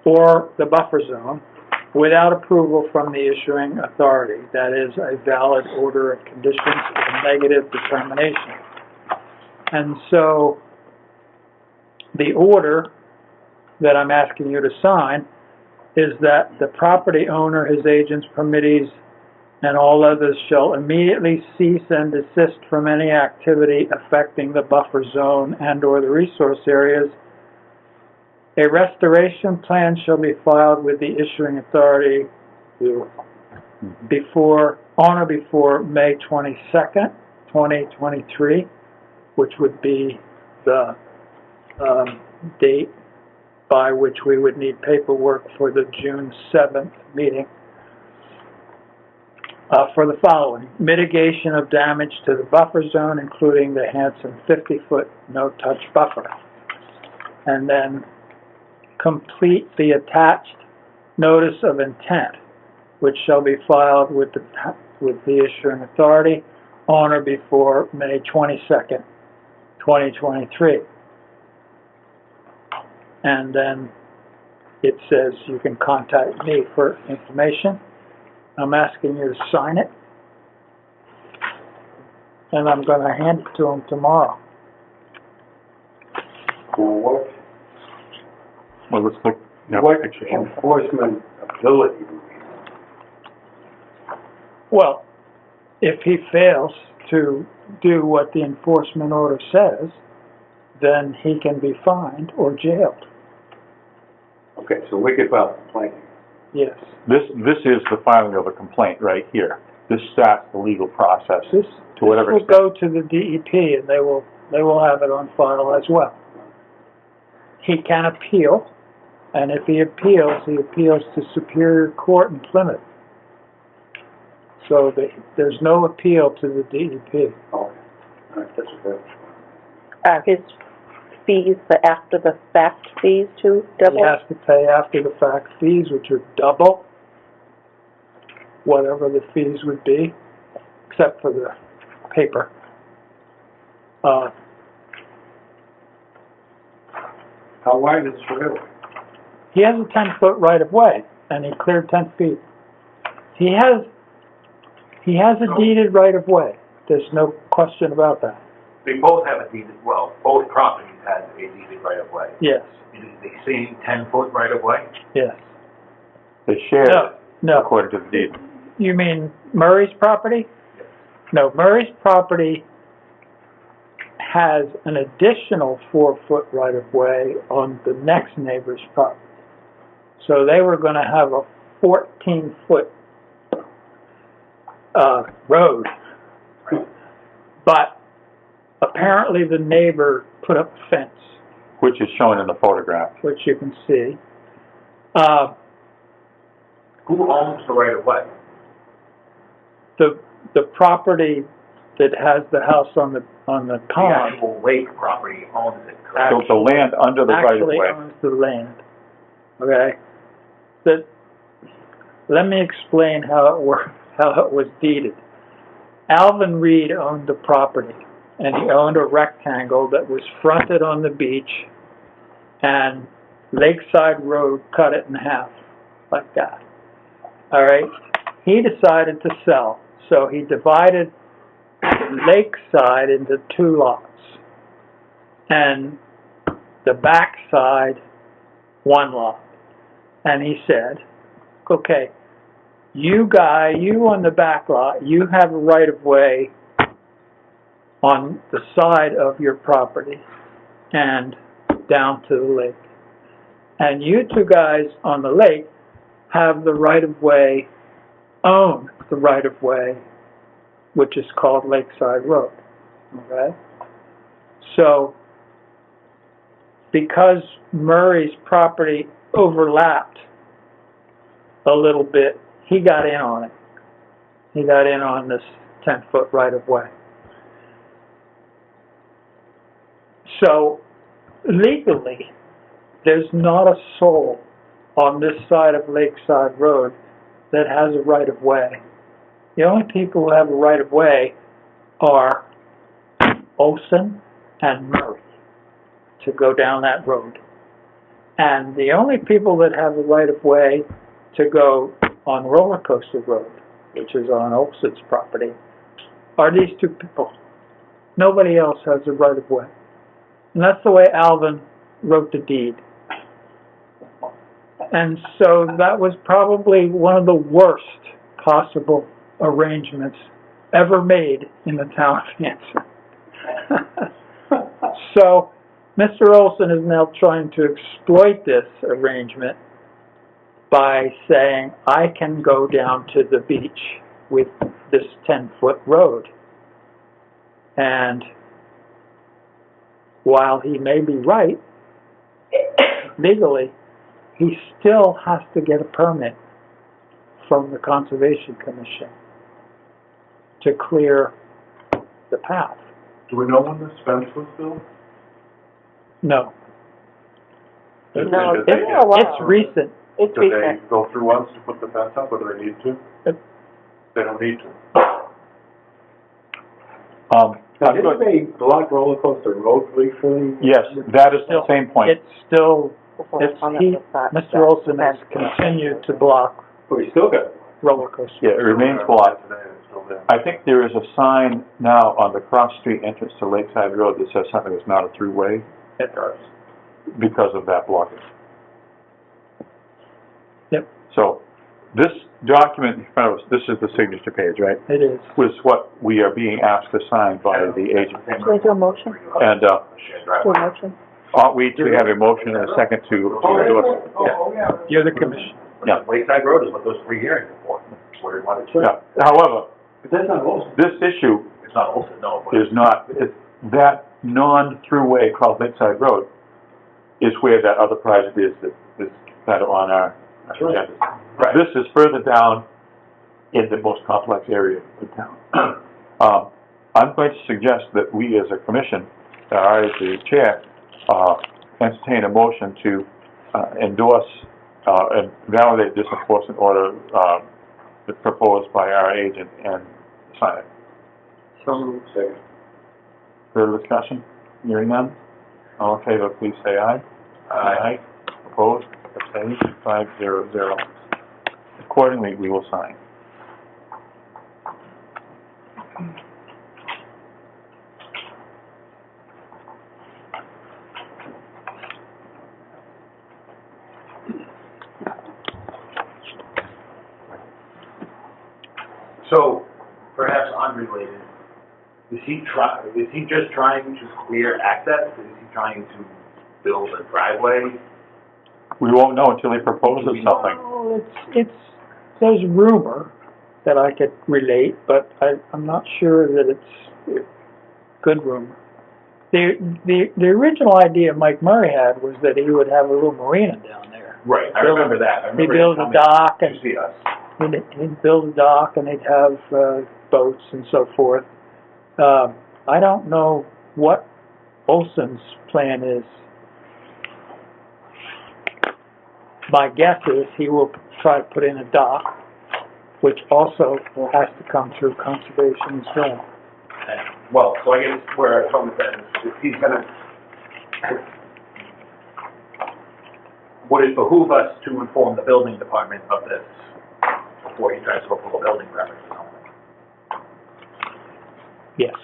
or the buffer zone, without approval from the issuing authority. That is a valid order of conditions with a negative determination. And so the order that I'm asking you to sign is that the property owner, his agents, permittees, and all others shall immediately cease and desist from any activity affecting the buffer zone and/or the resource areas. A restoration plan shall be filed with the issuing authority on or before May 22nd, 2023, which would be the date by which we would need paperwork for the June 7th meeting. For the following: mitigation of damage to the buffer zone, including the Hanson 50-foot no-touch buffer. And then complete the attached notice of intent, which shall be filed with the issuing authority on or before May 22nd, 2023. And then it says you can contact me for information. I'm asking you to sign it, and I'm going to hand it to him tomorrow. What Well, let's look. Yeah, what picture. enforcement ability do we have? Well, if he fails to do what the enforcement order says, then he can be fined or jailed. Okay, so we could file a complaint. Yes. This is the filing of a complaint right here. This starts the legal process This to whatever will extent. go to the DEP, and they will have it on file as well. He can appeal, and if he appeals to Superior Court in Plymouth. So there's no appeal to the DEP. Oh, all right, that's okay. Are his fees, the after-the-fact fees too, He double? has to pay after-the-fact fees, which are double whatever the fees would be, except for the paper. How wide is the railway? He has a 10-foot right-of-way, and he cleared 10 feet. He has a deeded right-of-way. There's no question about that. They both have a deeded, well, both properties have a deeded right of way. Yes, It is the same 10-foot right of way? yes. They share it No, according to the deed. you mean Murray's property? No, Murray's property has an additional 4-foot right-of-way on the next neighbor's property. So they were gonna have a 14-foot, road. But apparently the neighbor put up a fence, Which is shown in the photograph. which you can see. Who owns the right of way? The property that has the house on the The pond actual lake property owns it, So correct? the land under the right of actually way. owns the land. Okay? Let me explain how it worked, how it was deeded. Alvin Reed owned the property, and he owned a rectangle that was fronted on the beach, and Lakeside Road cut it in half, like that. All right? He decided to sell, so he divided Lakeside into 2 lots, and the back side, 1 lot. And he said, okay, you on the back lot, you have a right of way on the side of your property and down to the lake. And you 2 guys on the lake have the right of way, own the right of way, which is called Lakeside Road. Okay? So, because Murray's property overlapped a little bit, he got in on it. He got in on this 10-foot right-of-way. So, legally, there's not a soul on this side of Lakeside Road that has a right-of-way. The only people who have a right-of-way are Olson and Murray to go down that road. And the only people that have a right-of-way to go on Roller Coaster Road, which is on Olson's property, are these 2 people. Nobody else has a right-of-way. And that's the way Alvin wrote the deed. And so that was probably one of the worst possible arrangements ever made in the town of Hanson. So, Mr. Olson is now trying to exploit this arrangement by saying, I can go down to the beach with this 10-foot road. And while he may be right legally, he still has to get a permit from the Conservation Commission to clear the path. Do we know when this fence was built? No, No, Did it's been a while. it's recent. It's Did they recent. go through us to put the fence up, or do they need to? They don't need to. Now, I'm didn't good. they block roller coaster road recently? Yes, that is the same point. It's still, it's, On he, the side. Mr. Olson has continued to block Oh, we still got it. roller coasters. Yeah, it remains blocked. Today, it's still there. I think there is a sign now on the cross street entrance to Lakeside Road that says something is not a throughway It does. because of that blockage. Yep, So, this document in front of us, this is the signature page, right? it is. Was what we are being asked to sign by the agent. Should we do a motion? And, Shared Do a driveway. motion? ought we to have a motion and a second to endorse? You're the commission. Yeah. Lakeside Road is what those three hearings are for. That's where we wanted to. Yeah. However, But that's not most. this issue It's not Olson, no, but. is not, that non-throughway called Lakeside Road is where that other project is that is kind of on our agenda. Right. This is further down in the most complex area of the town. I'm going to suggest that we as a commission, I as the chair, entertain a motion to endorse and validate this enforcement order proposed by our agent and sign it. Some second. Further discussion? Hearing none? All in favor, please say aye. Aye. Opposed? Abstained? 500. Accordingly, we will sign. So, perhaps unrelated, is he just trying to clear access? Is he trying to build a driveway? We won't know until he proposes something. Oh, there's rumor that I could relate, but I'm not sure that it's good rumor. The original idea Mike Murray had was that he would have a little marina down there. Right, I remember that. I He'd remember build him a coming dock to and see us. he'd build a dock and he'd have boats and so forth. I don't know what Olson's plan is. My guess is he will try to put in a dock, which also has to come through conservation as well. Well, so I guess where I'm going with that is, if he's gonna, would it behoove us to inform the building department of this before he tries to pull a building permit or something? Yes,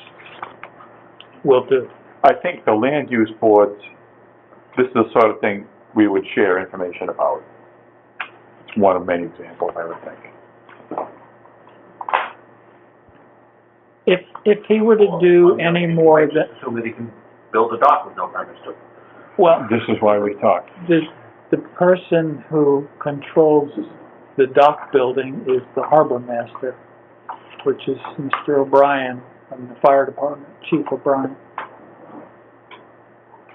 will do. I think the land use boards, this is the sort of thing we would share information about. It's one of many examples, I would think. If he were to do any more than, So that he can build a dock with no permits to. well, This is why we talk. the person who controls the dock building is the harbor master, which is Mr. O'Brien from the fire department, Chief O'Brien.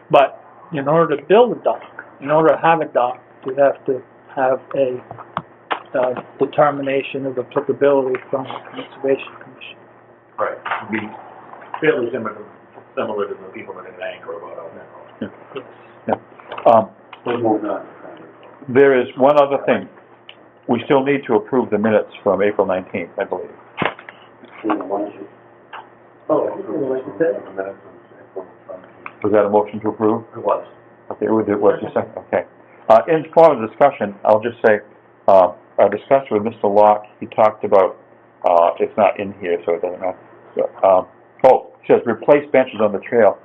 But in order to build a dock, in order to have a dock, you have to have a determination of applicability from the Conservation Commission. Right. It'd be fairly similar to the people that are angry about all that. Yes. We're moving on. There is one other thing. We still need to approve the minutes from April 19th, I believe. Oh, Was that a motion to approve? It was. Okay, was the second? Okay. In form of discussion, I'll just say, our discussion with Mr. Locke, he talked about, it's not in here, so it doesn't matter. It says replace benches on the trail.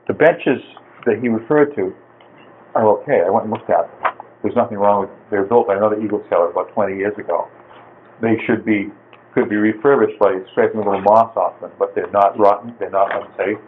The benches that he referred to are okay. I went and looked at them. There's nothing wrong with, they were built by another Eagle Scout about 20 years ago. They could be refurbished by scraping a little moss off them, but they're not rotten, they're not unsafe,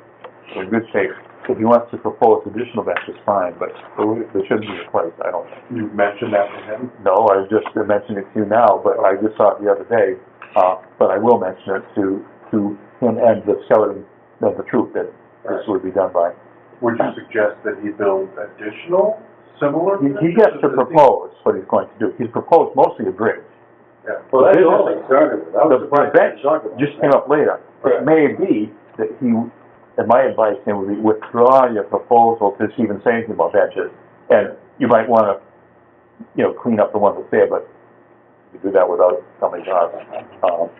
they're in good shape. If he wants to propose additional benches, fine, but they shouldn't be replaced, I don't think. You mentioned that to him? No, I just mentioned it to you now, but I just saw it the other day, but I will mention it to him and the skeleton of the troop that this would be done by. Would you suggest that he build additional similar? He gets to propose what he's going to do. He's proposed mostly a bridge. Yeah. Well, that's all I'm concerned with. I was The surprised bench they talked about just that. came up later. It may be that he, and my advice to him would be withdraw your proposal to even say anything about benches. And you might wanna, clean up the one that's there, but you do that without telling us,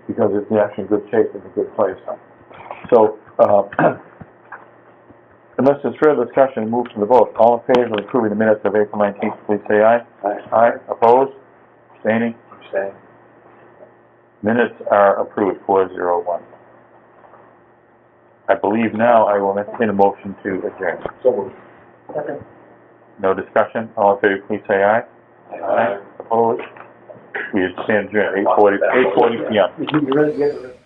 because it's actually in good shape, in a good place. So, unless there's further discussion, move to the vote. All in favor of approving the minutes of April 19th, please say aye. Aye. Opposed? Abstaining? Abstain. Minutes are approved, 401. I believe now I will entertain a motion to adjourn. So moved. No discussion? All in favor, please say aye. Aye. Opposed? We stand adjourned, 8:40 p.m. You ready to get it?